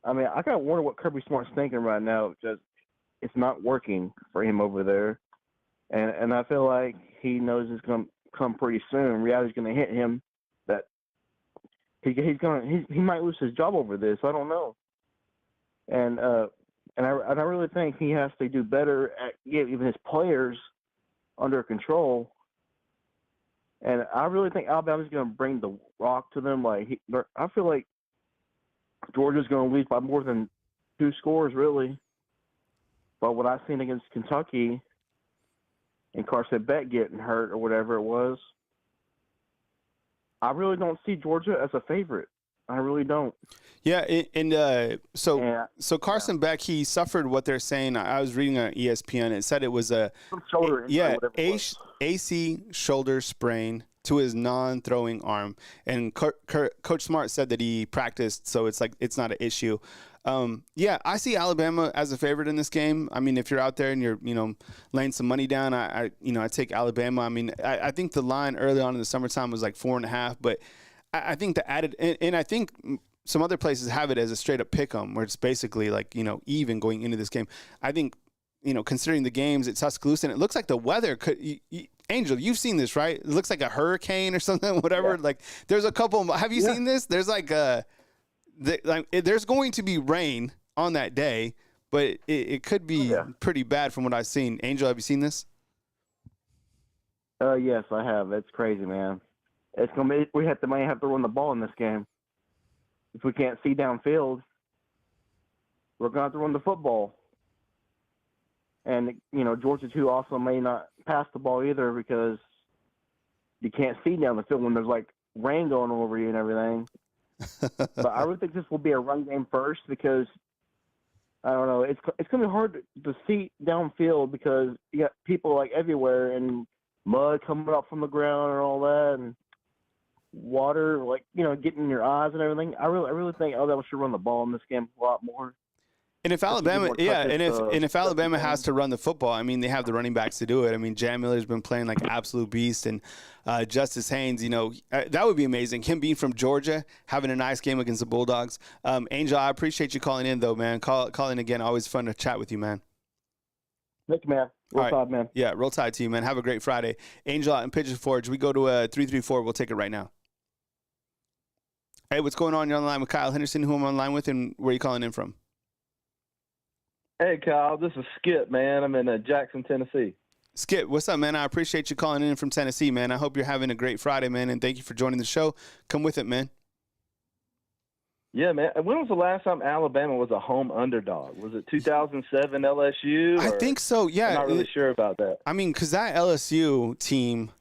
S2: I mean, I gotta wonder what Kirby Smart's thinking right now because it's not working for him over there, and I feel like he knows it's gonna come pretty soon. Reality's gonna hit him that he might lose his job over this. I don't know, and I really think he has to do better at getting his players under control. And I really think Alabama's going to bring the rock to them. I feel like Georgia's going to lose by more than 2 scores, really. But what I've seen against Kentucky and Carson Beck getting hurt or whatever it was, I really don't see Georgia as a favorite. I really don't.
S1: Yeah, so Carson Beck, he suffered what they're saying. I was reading on ESPN. It said it was
S2: some shoulder
S1: AC shoulder sprain to his non-throwing arm. And Coach Smart said that he practiced, so it's not an issue. I see Alabama as a favorite in this game. I mean, if you're out there and you're laying some money down, I take Alabama. I mean, I think the line early on in the summertime was 4.5, but I think the added, and I think some other places have it as a straight up pick 'em, where it's basically even going into this game. I think, considering the games at Tuscaloosa, and it looks like the weather could. Angel, you've seen this, right? It looks like a hurricane or something, whatever.
S2: Yeah.
S1: There's a couple. Have you seen this? There's there's going to be rain on that day, but it could be pretty bad from what I've seen. Angel, have you seen this?
S2: Yes, I have. It's crazy, man. It's gonna be. We might have to run the ball in this game. If we can't see downfield, we're gonna have to run the football. And Georgia too also may not pass the ball either because you can't see down the field when there's rain going over you and everything. But I really think this will be a run game first because I don't know. It's gonna be hard to see downfield because you got people everywhere and mud coming up from the ground and all that and water getting in your eyes and everything. I really think Alabama should run the ball in this game a lot more.
S1: And if Alabama, if Alabama has to run the football, I mean, they have the running backs to do it. I mean, Jam Miller's been playing like absolute beast, and Justice Haynes, that would be amazing. Him being from Georgia, having a nice game against the Bulldogs. Angel, I appreciate you calling in, though, man. Call in again. Always fun to chat with you, man.
S2: Thank you, man. Roll Tide, man.
S1: Yeah, roll Tide to you, man. Have a great Friday. Angel out in Pigeon Forge. We go to 334. We'll take it right now. Hey, what's going on? You're on the line with Kyle Henderson, who I'm on the line with, and where are you calling in from?
S3: Hey, Kyle, this is Skip, man. I'm in Jackson, Tennessee.
S1: Skip, what's up, man? I appreciate you calling in from Tennessee, man. I hope you're having a great Friday, man, and thank you for joining the show. Come with it, man.
S3: Yeah, man. When was the last time Alabama was a home underdog? Was it 2007 LSU?
S1: I think so, yeah.
S3: I'm not really sure about that.
S1: I mean, because that LSU team,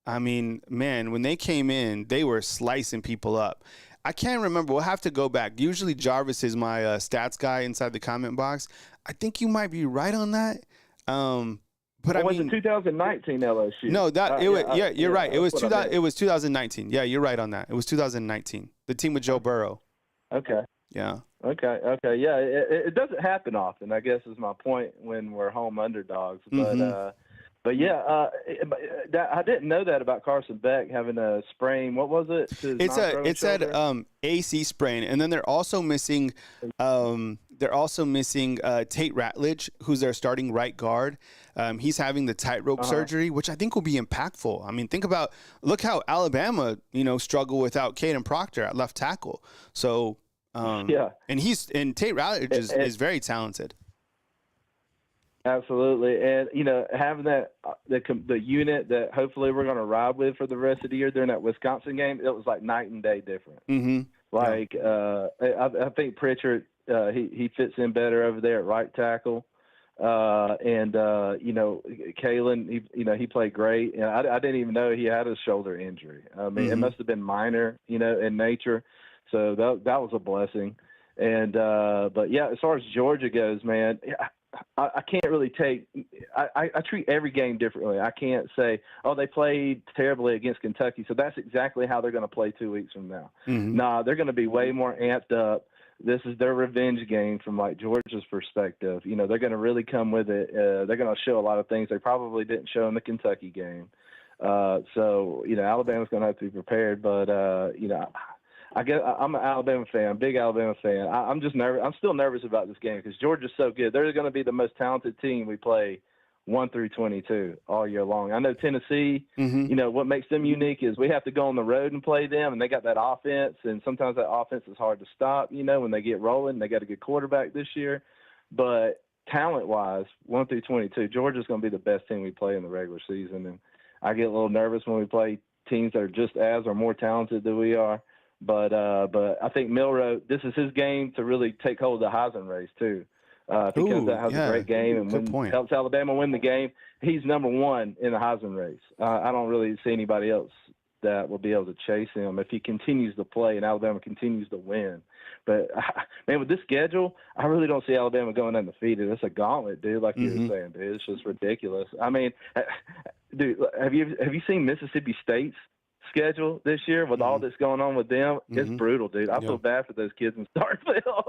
S1: I mean, man, when they came in, they were slicing people up. I can't remember. We'll have to go back. Usually Jarvis is my stats guy inside the comment box. I think you might be right on that. But I mean,
S3: was it 2019 LSU?
S1: No, you're right. It was 2019. Yeah, you're right on that. It was 2019. The team with Joe Burrow.
S3: Okay.
S1: Yeah.
S3: Okay. Yeah, it doesn't happen often, I guess is my point when we're home underdogs. But yeah, I didn't know that about Carson Beck having a sprain. What was it?
S1: It said AC sprain, and then they're also missing Tate Ratledge, who's their starting right guard. He's having the tightrope surgery, which I think will be impactful. I mean, look how Alabama, struggle without Caden Proctor at left tackle. So and Tate Ratledge is very talented.
S3: Absolutely, and having that the unit that hopefully we're going to ride with for the rest of the year during that Wisconsin game, it was like night and day different.
S1: Mm-hmm.
S3: I think Pritchard he fits in better over there at right tackle. Kalen, he played great. And I didn't even know he had a shoulder injury. I mean, it must have been minor, in nature. So that was a blessing. And but yeah, as far as Georgia goes, man, I can't really I treat every game differently. I can't say, oh, they played terribly against Kentucky, so that's exactly how they're going to play 2 weeks from now. Nah, they're going to be way more amped up. This is their revenge game from like Georgia's perspective. They're going to really come with it. They're going to show a lot of things they probably didn't show in the Kentucky game. So Alabama's going to have to be prepared. But I guess I'm an Alabama fan, big Alabama fan. I'm just nervous. I'm still nervous about this game because Georgia's so good. They're going to be the most talented team we play 1 through 22 all year long. I know Tennessee, what makes them unique is we have to go on the road and play them, and they got that offense, and sometimes that offense is hard to stop, when they get rolling. They got a good quarterback this year. But talent-wise, 1 through 22, Georgia's going to be the best team we play in the regular season. And I get a little nervous when we play teams that are just as or more talented than we are. But I think Milroe, this is his game to really take hold of the Heisman race too. If he comes out, has a great game, and helps Alabama win the game, he's number one in the Heisman race. I don't really see anybody else that will be able to chase him if he continues to play and Alabama continues to win. But, man, with this schedule, I really don't see Alabama going undefeated. It's a gauntlet, dude, like you were saying, dude. It's just ridiculous. I mean, dude, have you seen Mississippi State's schedule this year with all that's going on with them? It's brutal, dude. I feel bad for those kids in Starkville.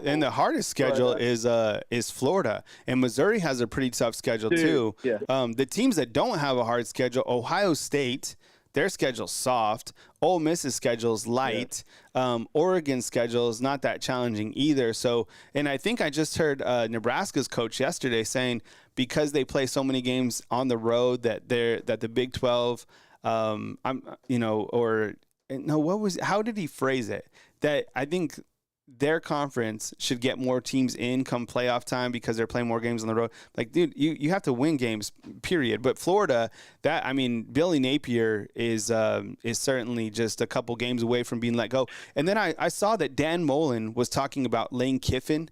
S1: And the hardest schedule is Florida, and Missouri has a pretty tough schedule too.
S3: Yeah.
S1: The teams that don't have a hard schedule, Ohio State, their schedule's soft. Ole Miss's schedule's light. Oregon's schedule is not that challenging either. So, and I think I just heard Nebraska's coach yesterday saying because they play so many games on the road that the Big 12. How did he phrase it? That I think their conference should get more teams in come playoff time because they're playing more games on the road. Like, dude, you have to win games, period. But Florida, Billy Napier is certainly just a couple games away from being let go. And then I saw that Dan Mullen was talking about Lane Kiffin.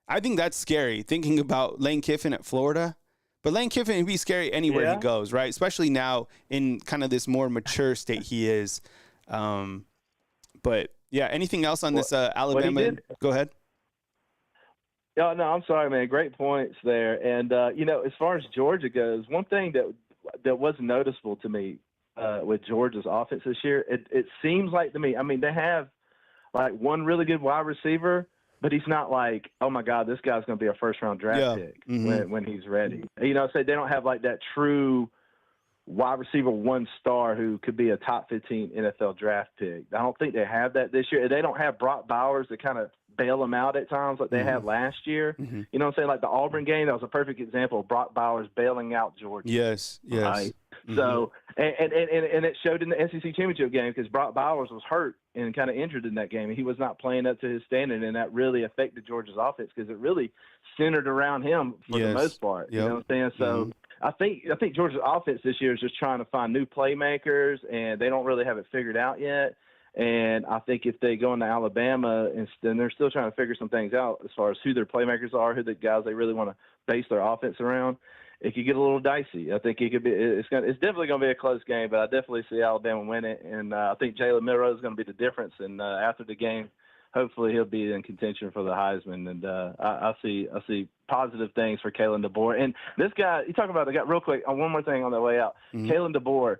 S1: I think that's scary, thinking about Lane Kiffin at Florida. But Lane Kiffin would be scary anywhere he goes, right? Especially now in kind of this more mature state he is. But, yeah, anything else on this Alabama? Go ahead.
S3: No, I'm sorry, man. Great points there. And, as far as Georgia goes, one thing that was noticeable to me with Georgia's offense this year, it seems like to me, I mean, they have, like, one really good wide receiver, but he's not like, oh, my God, this guy's going to be a first-round draft pick when he's ready. So they don't have, like, that true wide receiver one-star who could be a top 15 NFL draft pick. I don't think they have that this year. They don't have Brock Bowers to kind of bail them out at times like they had last year. You know what I'm saying? Like the Auburn game, that was a perfect example of Brock Bowers bailing out Georgia.
S1: Yes.
S3: Right? So, and it showed in the SEC championship game because Brock Bowers was hurt and kind of injured in that game, and he was not playing up to his standard, and that really affected Georgia's offense because it really centered around him for the most part. You know what I'm saying? So I think Georgia's offense this year is just trying to find new playmakers, and they don't really have it figured out yet. And I think if they go into Alabama, and they're still trying to figure some things out as far as who their playmakers are, who the guys they really want to base their offense around, it could get a little dicey. I think it could be. It's definitely going to be a close game, but I definitely see Alabama win it. And I think Jalen Milroe is going to be the difference. And after the game, hopefully he'll be in contention for the Heisman. And I see positive things for Kalen DeBoer. And this guy, you talk about the guy real quick. One more thing on the way out. Kalen DeBoer.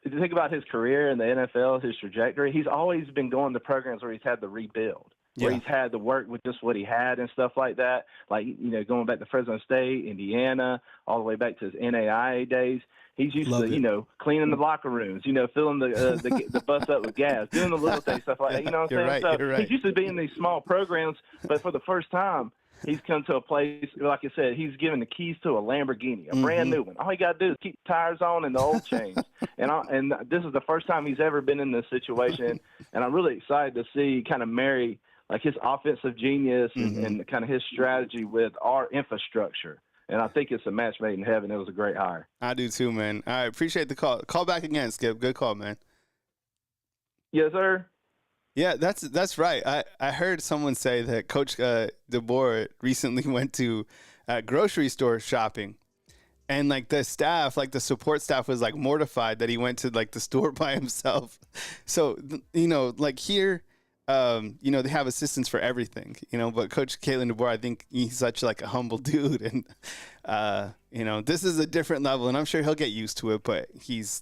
S3: If you think about his career in the NFL, his trajectory, he's always been going to programs where he's had to rebuild, where he's had to work with just what he had and stuff like that. Like, going back to Fresno State, Indiana, all the way back to his NAIA days. He's used to, cleaning the locker rooms, filling the bus up with gas, doing the little things, stuff like that. You know what I'm saying?
S1: Right,
S3: so
S1: right.
S3: He's used to being in these small programs, but for the first time, he's come to a place, like I said, he's given the keys to a Lamborghini, a brand new one. All he got to do is keep the tires on and the oil change. And this is the first time he's ever been in this situation. And I'm really excited to see kind of marry like his offensive genius and kind of his strategy with our infrastructure. And I think it's a match made in heaven. It was a great hire.
S1: I do too, man. I appreciate the call. Call back again, Skip. Good call, man.
S3: Yes, sir.
S1: Yeah, that's right. I heard someone say that Coach DeBoer recently went to grocery store shopping. And like the staff, like the support staff was like mortified that he went to like the store by himself. So, like here, they have assistants for everything, but Coach Kalen DeBoer, I think he's such like a humble dude. And, this is a different level and I'm sure he'll get used to it, but he's,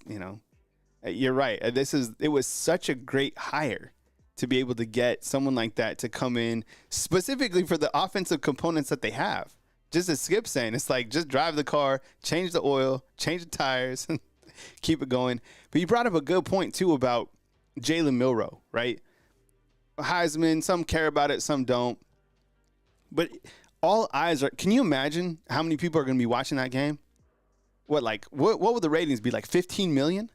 S1: you're right. It was such a great hire to be able to get someone like that to come in specifically for the offensive components that they have. Just as Skip's saying, it's like just drive the car, change the oil, change the tires, and keep it going. But you brought up a good point, too, about Jalen Milroe, right? Heisman, some care about it, some don't. But all eyes are – can you imagine how many people are going to be watching that game? What would the ratings be, like 15 million?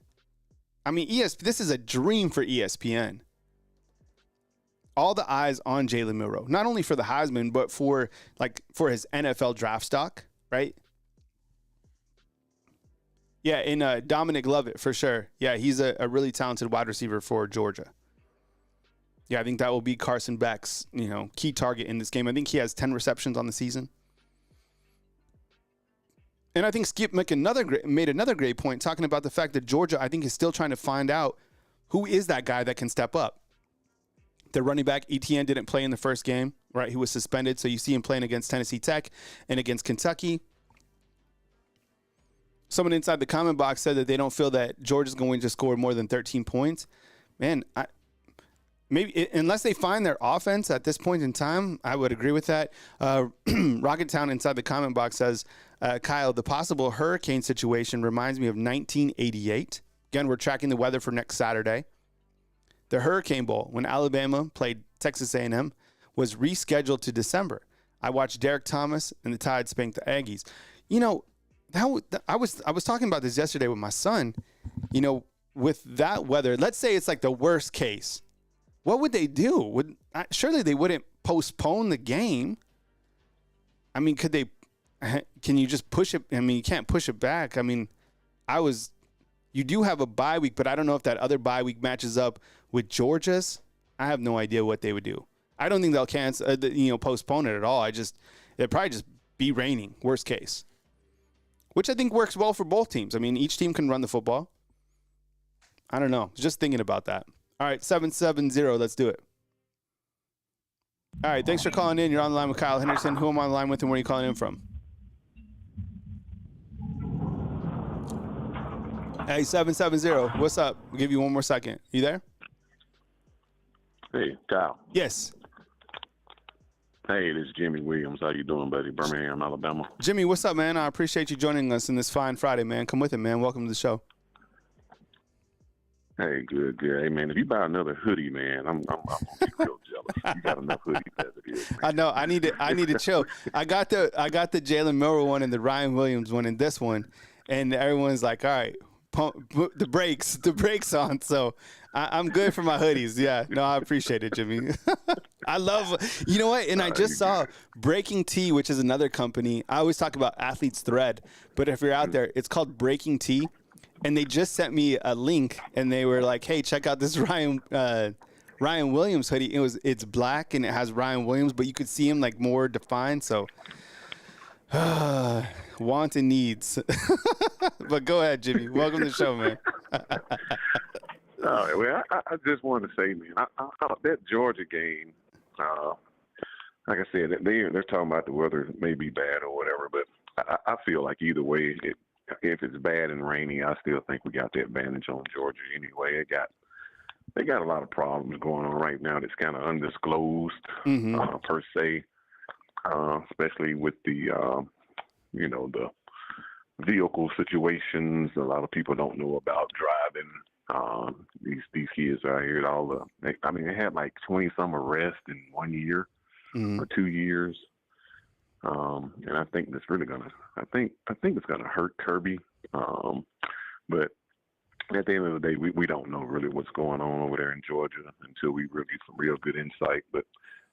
S1: I mean, this is a dream for ESPN. All the eyes on Jalen Milroe, not only for the Heisman, but for his NFL draft stock, right? Yeah, and Dominic Lovett, for sure. Yeah, he's a really talented wide receiver for Georgia. Yeah, I think that will be Carson Beck's, key target in this game. I think he has 10 receptions on the season. And I think Skip made another great point talking about the fact that Georgia, I think, is still trying to find out who is that guy that can step up. Their running back, Etienne, didn't play in the first game, right? He was suspended, so you see him playing against Tennessee Tech and against Kentucky. Someone inside the comment box said that they don't feel that Georgia's going to score more than 13 points. Man, unless they find their offense at this point in time, I would agree with that. Rocketown inside the comment box says, Kyle, the possible hurricane situation reminds me of 1988. Again, we're tracking the weather for next Saturday. The Hurricane Bowl, when Alabama played Texas A&M, was rescheduled to December. I watched Derek Thomas and the Tide spank the Aggies. I was talking about this yesterday with my son. With that weather, let's say it's like the worst case. What would they do? Surely they wouldn't postpone the game. I mean, can you just push it? I mean, you can't push it back. I mean, you do have a bye week, but I don't know if that other bye week matches up with Georgia's. I have no idea what they would do. I don't think they'll cancel, postpone it at all. It'd probably just be raining, worst case, which I think works well for both teams. I mean, each team can run the football. I don't know. Just thinking about that. All right, 770. Let's do it. All right, thanks for calling in. You're on the line with Kyle Henderson. Who am I on the line with and where are you calling in from? Hey, 770. What's up? We'll give you one more second. You there?
S4: Hey, Kyle.
S1: Yes.
S4: Hey, this is Jimmy Williams. How you doing, buddy? Birmingham, Alabama.
S1: Jimmy, what's up, man? I appreciate you joining us in this fine Friday, man. Come with it, man. Welcome to the show.
S4: Hey, good. Hey, man, if you buy another hoodie, man, I'm gonna be real jealous. You got enough hoodies as it is, man.
S1: I know. I need to chill. I got the Jalen Milroe one and the Ryan Williams one and this one, and everyone's like, all right, put the brakes on. So I'm good for my hoodies. Yeah, no, I appreciate it, Jimmy. I love, you know what? And I just saw Breaking Tea, which is another company. I always talk about Athlete's Thread, but if you're out there, it's called Breaking Tea. And they just sent me a link, and they were like, "Hey, check out this Ryan Williams hoodie. It's black and it has Ryan Williams, but you could see him like more defined." So, want and needs. But go ahead, Jimmy. Welcome to the show, man.
S4: Well, I just wanted to say, man, that Georgia game, like I said, they're talking about the weather may be bad or whatever, but I feel like either way, if it's bad and rainy, I still think we got the advantage on Georgia anyway. They got a lot of problems going on right now that's kind of undisclosed per se, especially with the the vehicle situations. A lot of people don't know about driving. These kids out here, they had like 20-some arrests in 1 year or 2 years. And I think that's really I think it's gonna hurt Kirby. But at the end of the day, we don't know really what's going on over there in Georgia until we really get some real good insight. But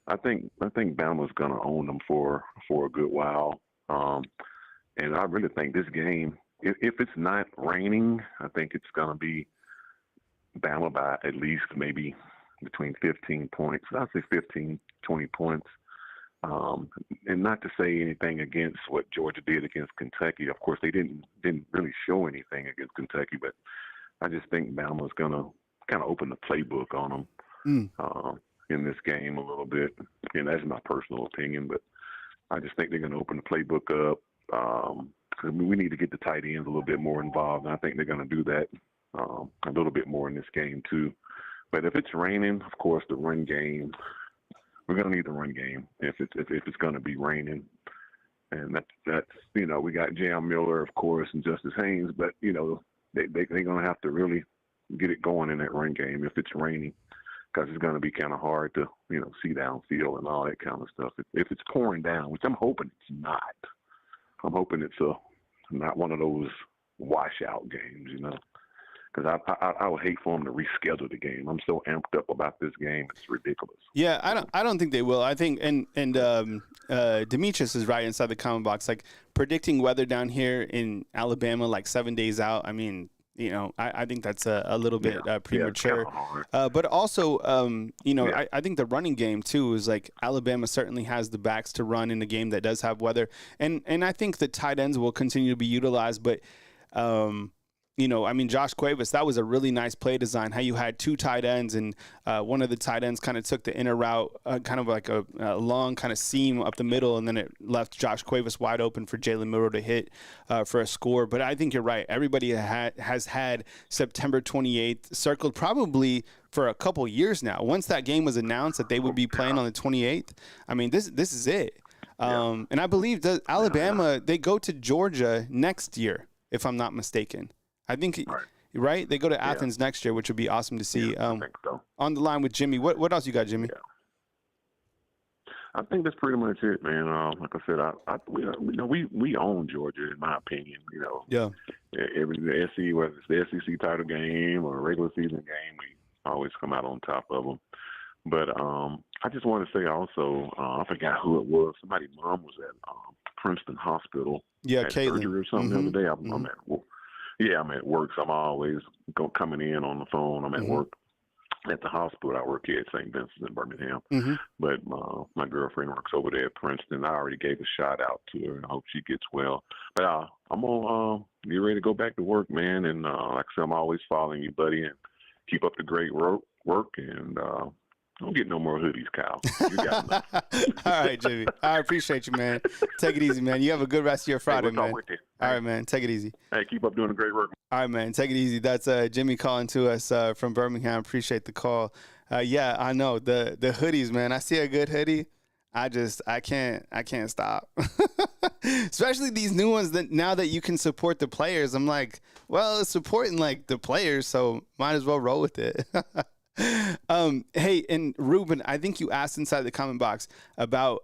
S4: I think Bama's gonna own them for a good while. And I really think this game, if it's not raining, I think it's gonna be Bama by at least maybe between 15 points. I'd say 15, 20 points. And not to say anything against what Georgia did against Kentucky. Of course, they didn't really show anything against Kentucky, but I just think Bama's going to kind of open the playbook on them in this game a little bit. And that's my personal opinion, but I just think they're going to open the playbook up. I mean, we need to get the tight ends a little bit more involved, and I think they're going to do that a little bit more in this game too. But if it's raining, of course, the run game, we're going to need the run game if it's going to be raining. And that's we got Jalen Milroe, of course, and Justice Haynes, but they're going to have to really get it going in that run game if it's raining, because it's going to be kind of hard to see downfield and all that kind of stuff. If it's pouring down, which I'm hoping it's not. I'm hoping it's not one of those washout games, because I would hate for them to reschedule the game. I'm so amped up about this game; it's ridiculous.
S1: Yeah, I don't think they will. I think and Demetrius is right inside the comment box, like predicting weather down here in Alabama like 7 days out. I mean, I think that's a little bit premature. But also, I think the running game too is like Alabama certainly has the backs to run in a game that does have weather, and I think the tight ends will continue to be utilized, but. Josh Cuevas, that was a really nice play design, how you had two tight ends and one of the tight ends kind of took the inner route, kind of like a long kind of seam up the middle, and then it left Josh Cuevas wide open for Jalen Milroe to hit for a score. But I think you're right. Everybody has had September 28th circled probably for a couple years now. Once that game was announced that they would be playing on the 28th, I mean, this is it. And I believe that Alabama, they go to Georgia next year, if I'm not mistaken. I think, right? They go to Athens next year, which would be awesome to see.
S4: I think so.
S1: On the line with Jimmy. What else you got, Jimmy?
S4: Yeah. I think that's pretty much it, man. Like I said, we own Georgia, in my opinion.
S1: Yeah.
S4: The SEC, whether it's the SEC title game or a regular season game, we always come out on top of them. But I just want to say also, I forgot who it was. Somebody's mom was at Princeton Hospital.
S1: Yeah, Caitlin.
S4: Surgery or something the other day. I'm at work. Yeah, I'm at work, so I'm always coming in on the phone. I'm at work at the hospital. I work here at St. Vincent's in Birmingham. But my girlfriend works over there at Princeton. I already gave a shout out to her, and I hope she gets well. But I'm going to get ready to go back to work, man. And like I said, I'm always following you, buddy, and keep up the great work. And don't get no more hoodies, Kyle. You got enough.
S1: All right, Jimmy. I appreciate you, man. Take it easy, man. You have a good rest of your Friday, man. All right, man. Take it easy.
S4: Hey, keep up doing the great work.
S1: All right, man. Take it easy. That's Jimmy calling to us from Birmingham. Appreciate the call. Yeah, I know the hoodies, man. I see a good hoodie. I can't stop. Especially these new ones that now that you can support the players. I'm like, well, it's supporting like the players, so might as well roll with it. Hey, and Ruben, I think you asked inside the comment box about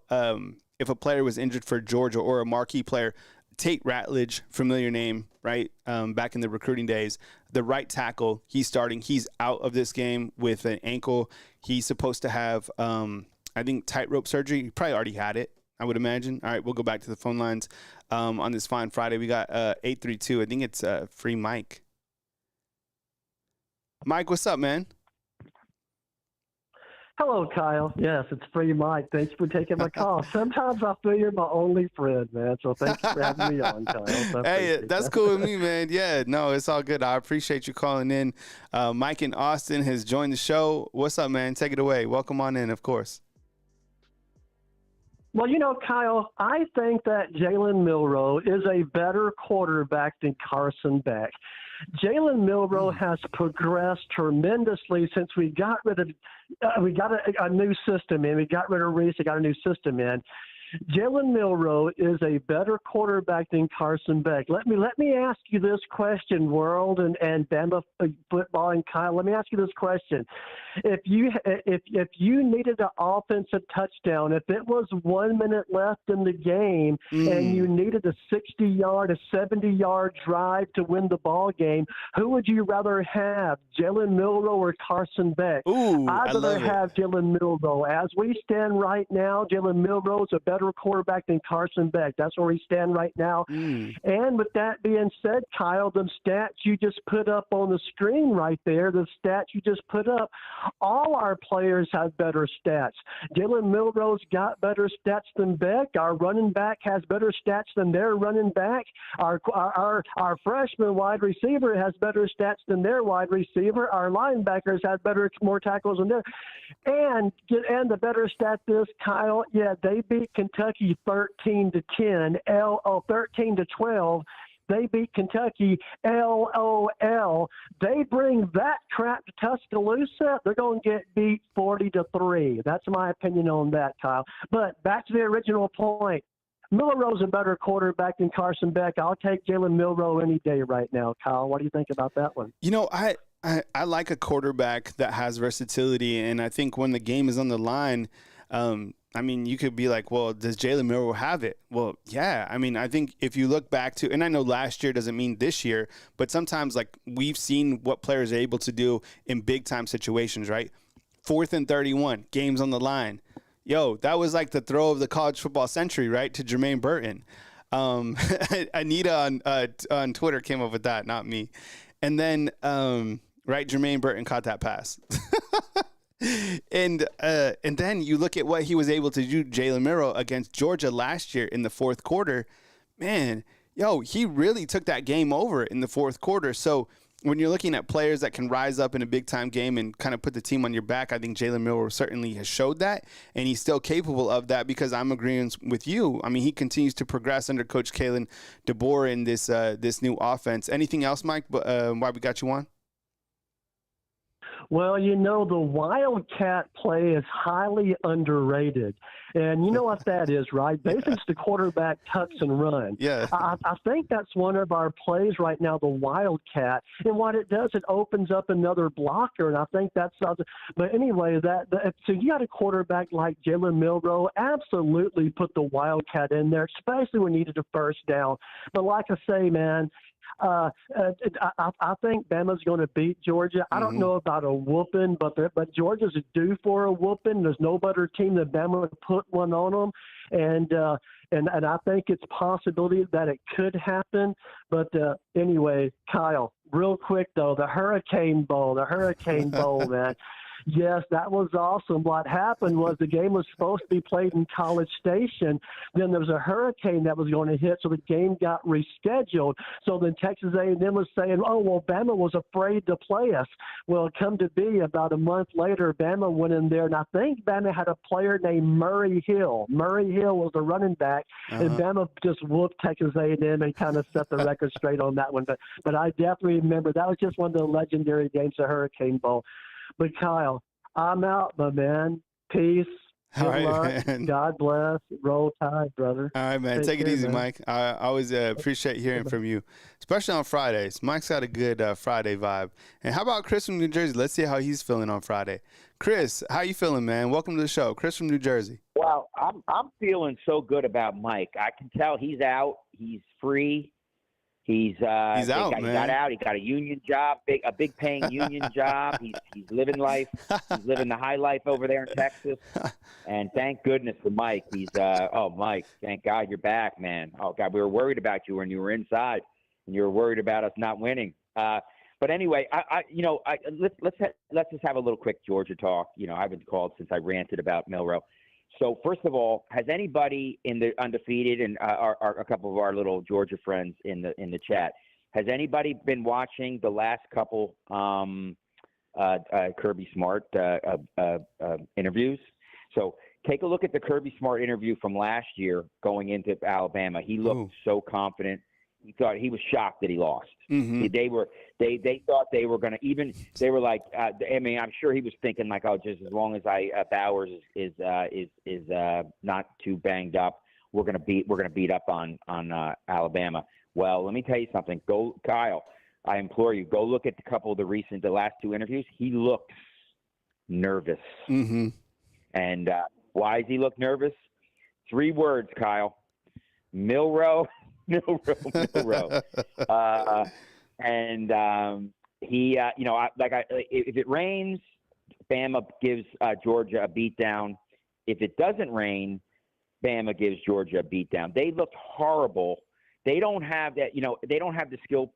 S1: if a player was injured for Georgia or a marquee player. Tate Ratledge, familiar name, right? Back in the recruiting days, the right tackle, he's starting. He's out of this game with an ankle. He's supposed to have, I think, tightrope surgery. He probably already had it, I would imagine. All right, we'll go back to the phone lines on this fine Friday. We got 832. I think it's free Mike. Mike, what's up, man?
S5: Hello, Kyle. Yes, it's free Mike. Thanks for taking my call. Sometimes I feel you're my only friend, man. So thanks for having me on, Kyle.
S1: Hey, that's cool with me, man. Yeah, no, it's all good. I appreciate you calling in. Mike in Austin has joined the show. What's up, man? Take it away. Welcome on in, of course.
S5: Well, Kyle, I think that Jalen Milroe is a better quarterback than Carson Beck. Jalen Milroe has progressed tremendously since we got rid of we got a new system in. We got rid of Reese. We got a new system in. Jalen Milroe is a better quarterback than Carson Beck. Let me ask you this question, World and Bama football and Kyle. Let me ask you this question: If you needed an offensive touchdown, if it was 1 minute left in the game and you needed a 60-yard, a 70-yard drive to win the ball game, who would you rather have, Jalen Milroe or Carson Beck?
S1: Ooh,
S5: I'd rather have Jalen Milroe. As we stand right now, Jalen Milroe is a better better quarterback than Carson Beck. That's where we stand right now. And with that being said, Kyle, the stats you just put up on the screen right there, the stats you just put up, all our players have better stats. Jalen Milroe's got better stats than Beck. Our running back has better stats than their running back. Our freshman wide receiver has better stats than their wide receiver. Our linebackers have more tackles than theirs. And the better stat is, Kyle, yeah, they beat Kentucky 13-10, 13-12. They beat Kentucky, LOL. They bring that crap to Tuscaloosa, they're going to get beat 40-3. That's my opinion on that, Kyle. But back to the original point. Milroe's a better quarterback than Carson Beck. I'll take Jalen Milroe any day right now, Kyle. What do you think about that one?
S1: You know, I like a quarterback that has versatility, and I think when the game is on the line, I mean, you could be like, well, does Jalen Milroe have it? Well, yeah. I mean, I think if you look back to, and I know last year doesn't mean this year, but sometimes like we've seen what players are able to do in big time situations, right? 4th and 31, games on the line. Yo, that was like the throw of the college football century, right? To Jermaine Burton. Anita on Twitter came up with that, not me. And then, right, Jermaine Burton caught that pass. And then you look at what he was able to do, Jalen Milroe, against Georgia last year in the fourth quarter. Man, he really took that game over in the fourth quarter. So when you're looking at players that can rise up in a big-time game and kind of put the team on your back, I think Jalen Milroe certainly has showed that, and he's still capable of that because I'm agreeing with you. I mean, he continues to progress under Coach Kalen DeBoer in this new offense. Anything else, Mike, why we got you on?
S5: Well, the Wildcat play is highly underrated. And you know what that is, right? Basically, it's the quarterback tucks and run.
S1: Yeah.
S5: I think that's one of our plays right now, the Wildcat. And what it does, it opens up another blocker, and I think that's – but anyway, so you got a quarterback like Jalen Milroe, absolutely put the Wildcat in there, especially when you needed a first down. But like I say, man, I think Bama's going to beat Georgia. I don't know about a whooping, but Georgia's due for a whooping. There's no better team than Bama to put one on them, and I think it's a possibility that it could happen. But anyway, Kyle, real quick though, the Hurricane Bowl, man. Yes, that was awesome. What happened was the game was supposed to be played in College Station. Then there was a hurricane that was going to hit, so the game got rescheduled. So then Texas A&M was saying, oh, well, Bama was afraid to play us. Well, come to be, about a month later, Bama went in there, and I think Bama had a player named Murray Hill. Murray Hill was the running back, and Bama just whooped Texas A&M and kind of set the record straight on that one. But I definitely remember that was just one of the legendary games, the Hurricane Bowl. But, Kyle, I'm out, my man. Peace. Good luck. Man. God bless. Roll Tide, brother.
S1: All right, man. Take it easy, man. Mike. I always appreciate hearing from you, especially on Fridays. Mike's got a good Friday vibe. And how about Chris from New Jersey? Let's see how he's feeling on Friday. Chris, how you feeling, man? Welcome to the show. Chris from New Jersey.
S6: Well, I'm feeling so good about Mike. I can tell he's out. He's free. He's out, man. He got out. He got a union job, a big paying union job. He's living life. He's living the high life over there in Texas. And thank goodness for Mike. Mike, thank God you're back, man. Oh God, we were worried about you when you were inside, and you were worried about us not winning. But anyway, let's just have a little quick Georgia talk. I haven't called since I ranted about Milroe. So first of all, has anybody in the undefeated and a couple of our little Georgia friends in the chat, has anybody been watching the last couple Kirby Smart interviews? So take a look at the Kirby Smart interview from last year going into Alabama. He looked so confident. He thought he was shocked that he lost.
S1: Mm-hmm.
S6: They thought they were going to they were like, I'm sure he was thinking like, oh, just as long as Bowers is not too banged up, we're going to beat up on Alabama. Well, let me tell you something. Go, Kyle. I implore you, go look at the last two interviews. He looks nervous.
S1: Mm-hmm.
S6: And why does he look nervous? 3 words, Kyle. Milroe. If it rains, Bama gives Georgia a beatdown. If it doesn't rain, Bama gives Georgia a beatdown. They looked horrible. They don't have that. They don't have the skill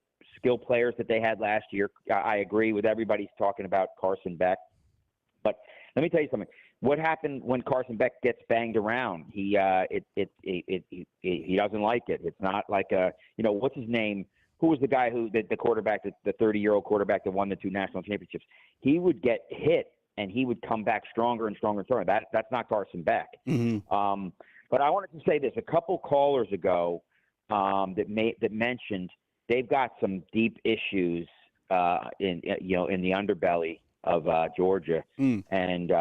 S6: players that they had last year. I agree with everybody's talking about Carson Beck, but let me tell you something. What happened when Carson Beck gets banged around? He doesn't like it. It's not like what's his name? Who was the guy the quarterback, the 30-year-old quarterback that won the 2 national championships? He would get hit and he would come back stronger and stronger and stronger. That's not Carson Beck.
S1: Mm-hmm.
S6: But I wanted to say this. A couple callers ago that mentioned they've got some deep issues in the underbelly of Georgia, and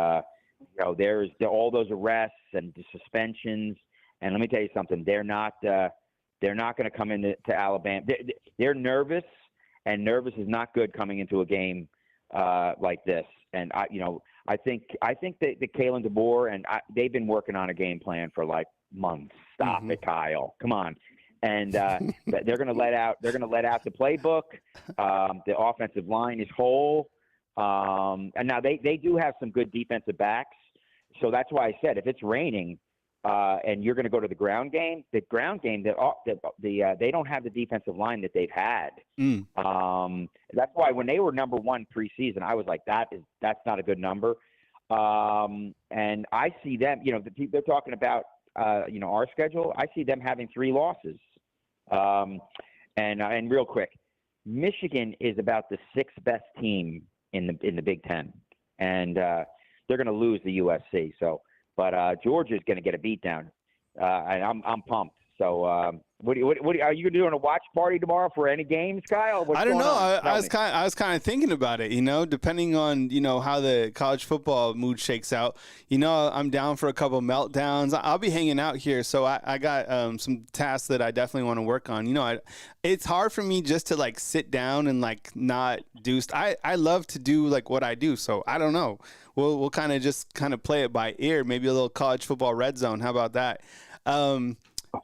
S6: there's all those arrests and the suspensions. And let me tell you something: they're not going to come into Alabama. They're nervous, and nervous is not good coming into a game like this. And I think that Kalen DeBoer and they've been working on a game plan for like months. Stop it, Kyle. Come on. And they're going to let out the playbook. The offensive line is whole. And now they do have some good defensive backs. So that's why I said if it's raining and you're going to go to the ground game, they don't have the defensive line that they've had. That's why when they were number 1 preseason, I was like, that's not a good number. And I see them, they're talking about, our schedule. I see them having 3 losses. And real quick, Michigan is about the 6th best team in the Big Ten, and they're going to lose the USC. So, but Georgia is going to get a beatdown, and I'm pumped. So, what are you doing a watch party tomorrow for any games, Kyle?
S1: I don't know. I was kind of thinking about it. Depending on how the college football mood shakes out. I'm down for a couple meltdowns. I'll be hanging out here, so I got some tasks that I definitely want to work on. It's hard for me just to like sit down and like not do. I love to do like what I do, so I don't know. We'll kind of play it by ear. Maybe a little college football red zone. How about that?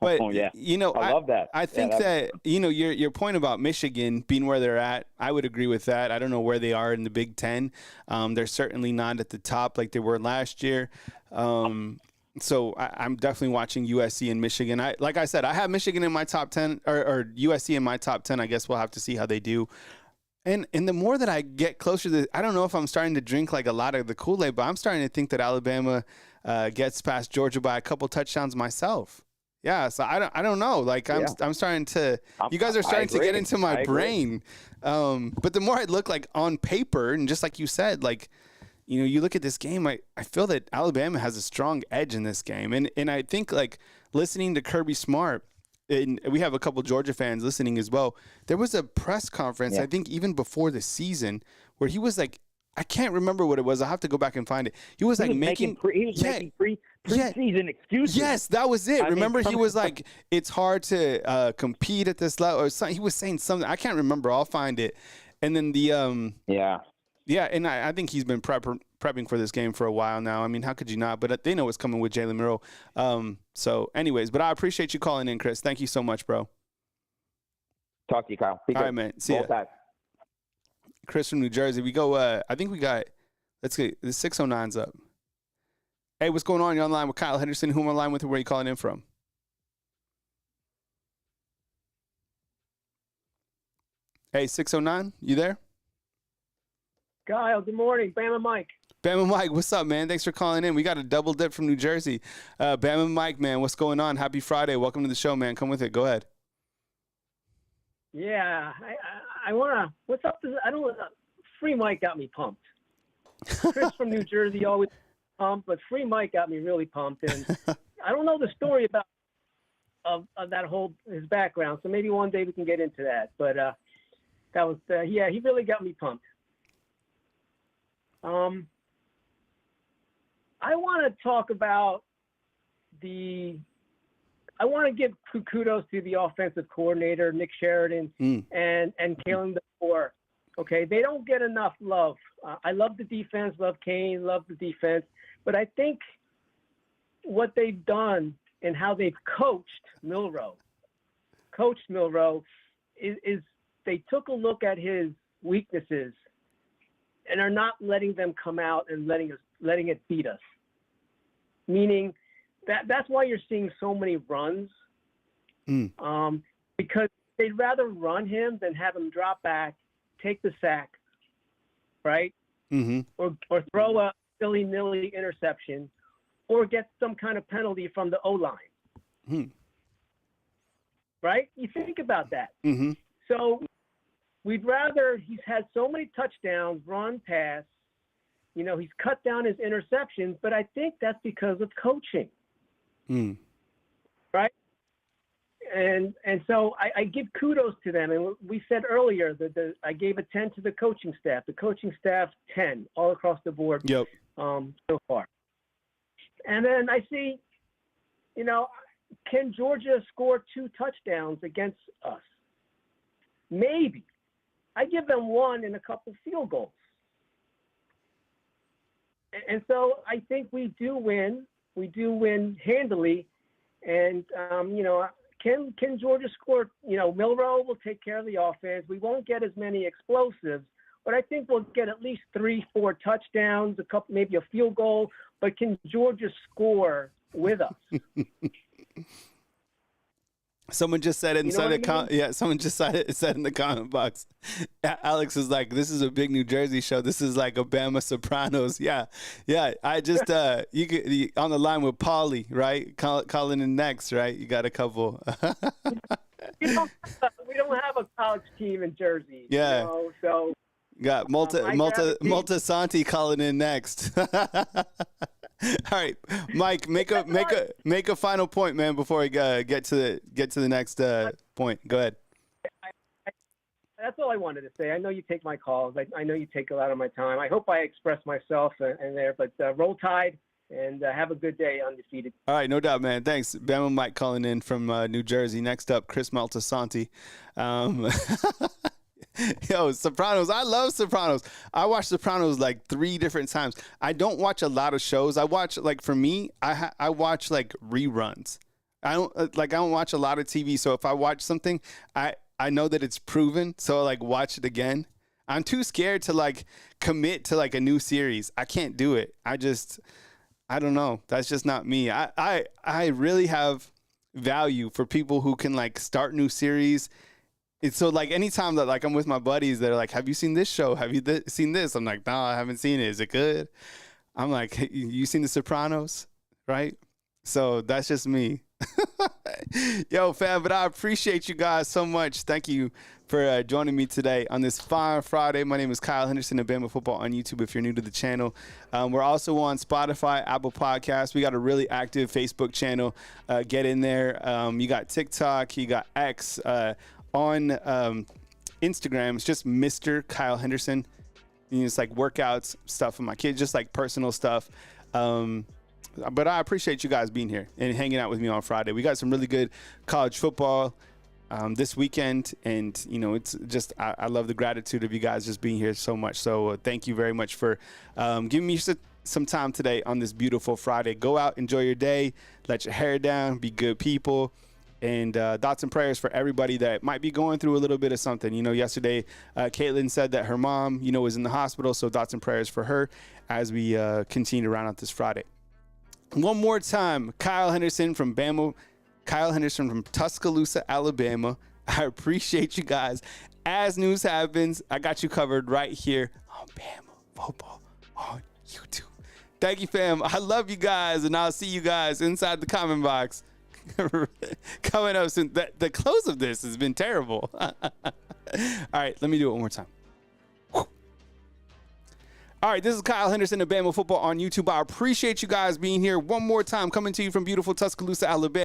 S1: But,
S6: yeah. I love that.
S1: I think that your point about Michigan being where they're at, I would agree with that. I don't know where they are in the Big Ten. They're certainly not at the top like they were last year. So I'm definitely watching USC and Michigan. Like I said, I have Michigan in my top 10 or USC in my top 10. I guess we'll have to see how they do. And the more that I get closer to I don't know if I'm starting to drink like a lot of the Kool-Aid, but I'm starting to think that Alabama gets past Georgia by a couple touchdowns myself. Yeah, so I don't know. Like I'm starting to. You guys are starting to get into my brain. But the more I look like on paper, and just like you said, like you look at this game, I feel that Alabama has a strong edge in this game, and I think like listening to Kirby Smart, and we have a couple Georgia fans listening as well. There was a press conference, I think even before the season, where he was like, I can't remember what it was. I'll have to go back and find it. He was making preseason excuses. Yes, that was it. Remember, he was like, it's hard to compete at this level. Or something. He was saying something. I can't remember. I'll find it. And then and I think he's been prepping for this game for a while now. I mean, how could you not? But they know what's coming with Jalen Milroe. So anyways, but I appreciate you calling in, Chris. Thank you so much, bro.
S6: Talk to you, Kyle.
S1: All right, man. See ya. Chris from New Jersey. We go, I think we got, let's get, the 609's up. Hey, what's going on? You're online with Kyle Henderson. Who am I online with? Where are you calling in from? Hey, 609, you there?
S7: Kyle, good morning. Bama Mike.
S1: Bama Mike, what's up, man? Thanks for calling in. We got a double dip from New Jersey. Bama Mike, man, what's going on? Happy Friday. Welcome to the show, man. Come with it. Go ahead.
S7: Yeah, I want to. What's up? Free Mike got me pumped. Chris from New Jersey always pumped, but Free Mike got me really pumped. And I don't know the story about of that whole his background, so maybe one day we can get into that. But that was he really got me pumped. I want to talk about I want to give kudos to the offensive coordinator, Nick Sheridan, and Kalen DeBoer. Okay, they don't get enough love. I love the defense, love Kane, love the defense. But I think what they've done and how they've coached Milroe is they took a look at his weaknesses and are not letting them come out and letting it beat us. Meaning that's why you're seeing so many runs. Because they'd rather run him than have him drop back, take the sack, right? Or throw a silly-nilly interception, or get some kind of penalty from the O-line. Right? You think about that. So we'd rather – he's had so many touchdowns, run, pass. You know, he's cut down his interceptions, but I think that's because of coaching. Right? And so I give kudos to them. And we said earlier that I gave a 10 to the coaching staff. The coaching staff, 10 all across the board so far. And then I see, you know, can Georgia score 2 touchdowns against us? Maybe. I give them 1 and a couple field goals. And so I think we do win. We do win handily. And, you know, can Georgia score? You know, Milroe will take care of the offense. We won't get as many explosives, but I think we'll get at least 3-4 touchdowns, a couple, maybe a field goal. But can Georgia score with us?
S1: Someone just said it inside someone just said in the comment box. Alex is like, "This is a big New Jersey show. This is like a Bama Sopranos." Yeah. I just you on the line with Paulie, right? Calling in next, right? You got a couple.
S7: we don't have a college team in Jersey.
S1: Yeah.
S7: You know, so
S1: got Multisanti calling in next. All right, Mike, make a final point, man, before we get to the next point. Go ahead.
S7: That's all I wanted to say. I know you take my calls. I know you take a lot of my time. I hope I express myself in there. But roll Tide and have a good day, undefeated.
S1: All right, no doubt, man. Thanks. Bama Mike calling in from New Jersey. Next up, Chris Maltasanti. Yo, Sopranos. I love Sopranos. I watch Sopranos like 3 different times. I don't watch a lot of shows. I watch, like, for me, I watch like reruns. I don't watch a lot of TV. So if I watch something, I know that it's proven. So I like watch it again. I'm too scared to like commit to like a new series. I can't do it. I don't know. That's just not me. I really have value for people who can like start new series. It's so like anytime that like I'm with my buddies, they're like, "Have you seen this show? Have you seen this?" I'm like, "No, I haven't seen it. Is it good?" I'm like, hey, "You seen The Sopranos?" Right? So that's just me. Yo, fam, but I appreciate you guys so much. Thank you for joining me today on this fine Friday. My name is Kyle Henderson of Bama Football on YouTube if you're new to the channel. We're also on Spotify, Apple Podcasts. We got a really active Facebook channel. Get in there. You got TikTok. You got X. On Instagram, it's just Mr. Kyle Henderson. It's like workouts, stuff for my kids, just like personal stuff. But I appreciate you guys being here and hanging out with me on Friday. We got some really good college football this weekend. And, you know, it's just I love the gratitude of you guys just being here so much. So thank you very much for giving me some time today on this beautiful Friday. Go out, enjoy your day, let your hair down, be good people. And thoughts and prayers for everybody that might be going through a little bit of something. You know, yesterday, Caitlin said that her mom, you know, was in the hospital. So thoughts and prayers for her as we continue to round out this Friday. One more time, Kyle Henderson from Tuscaloosa, Alabama. I appreciate you guys. As news happens, I got you covered right here on Bama Football on YouTube. Thank you, fam. I love you guys, and I'll see you guys inside the comment box. Coming up soon. The close of this has been terrible. All right, let me do it one more time. Whew. All right, this is Kyle Henderson of Bama Football on YouTube. I appreciate you guys being here one more time, coming to you from beautiful Tuscaloosa, Alabama.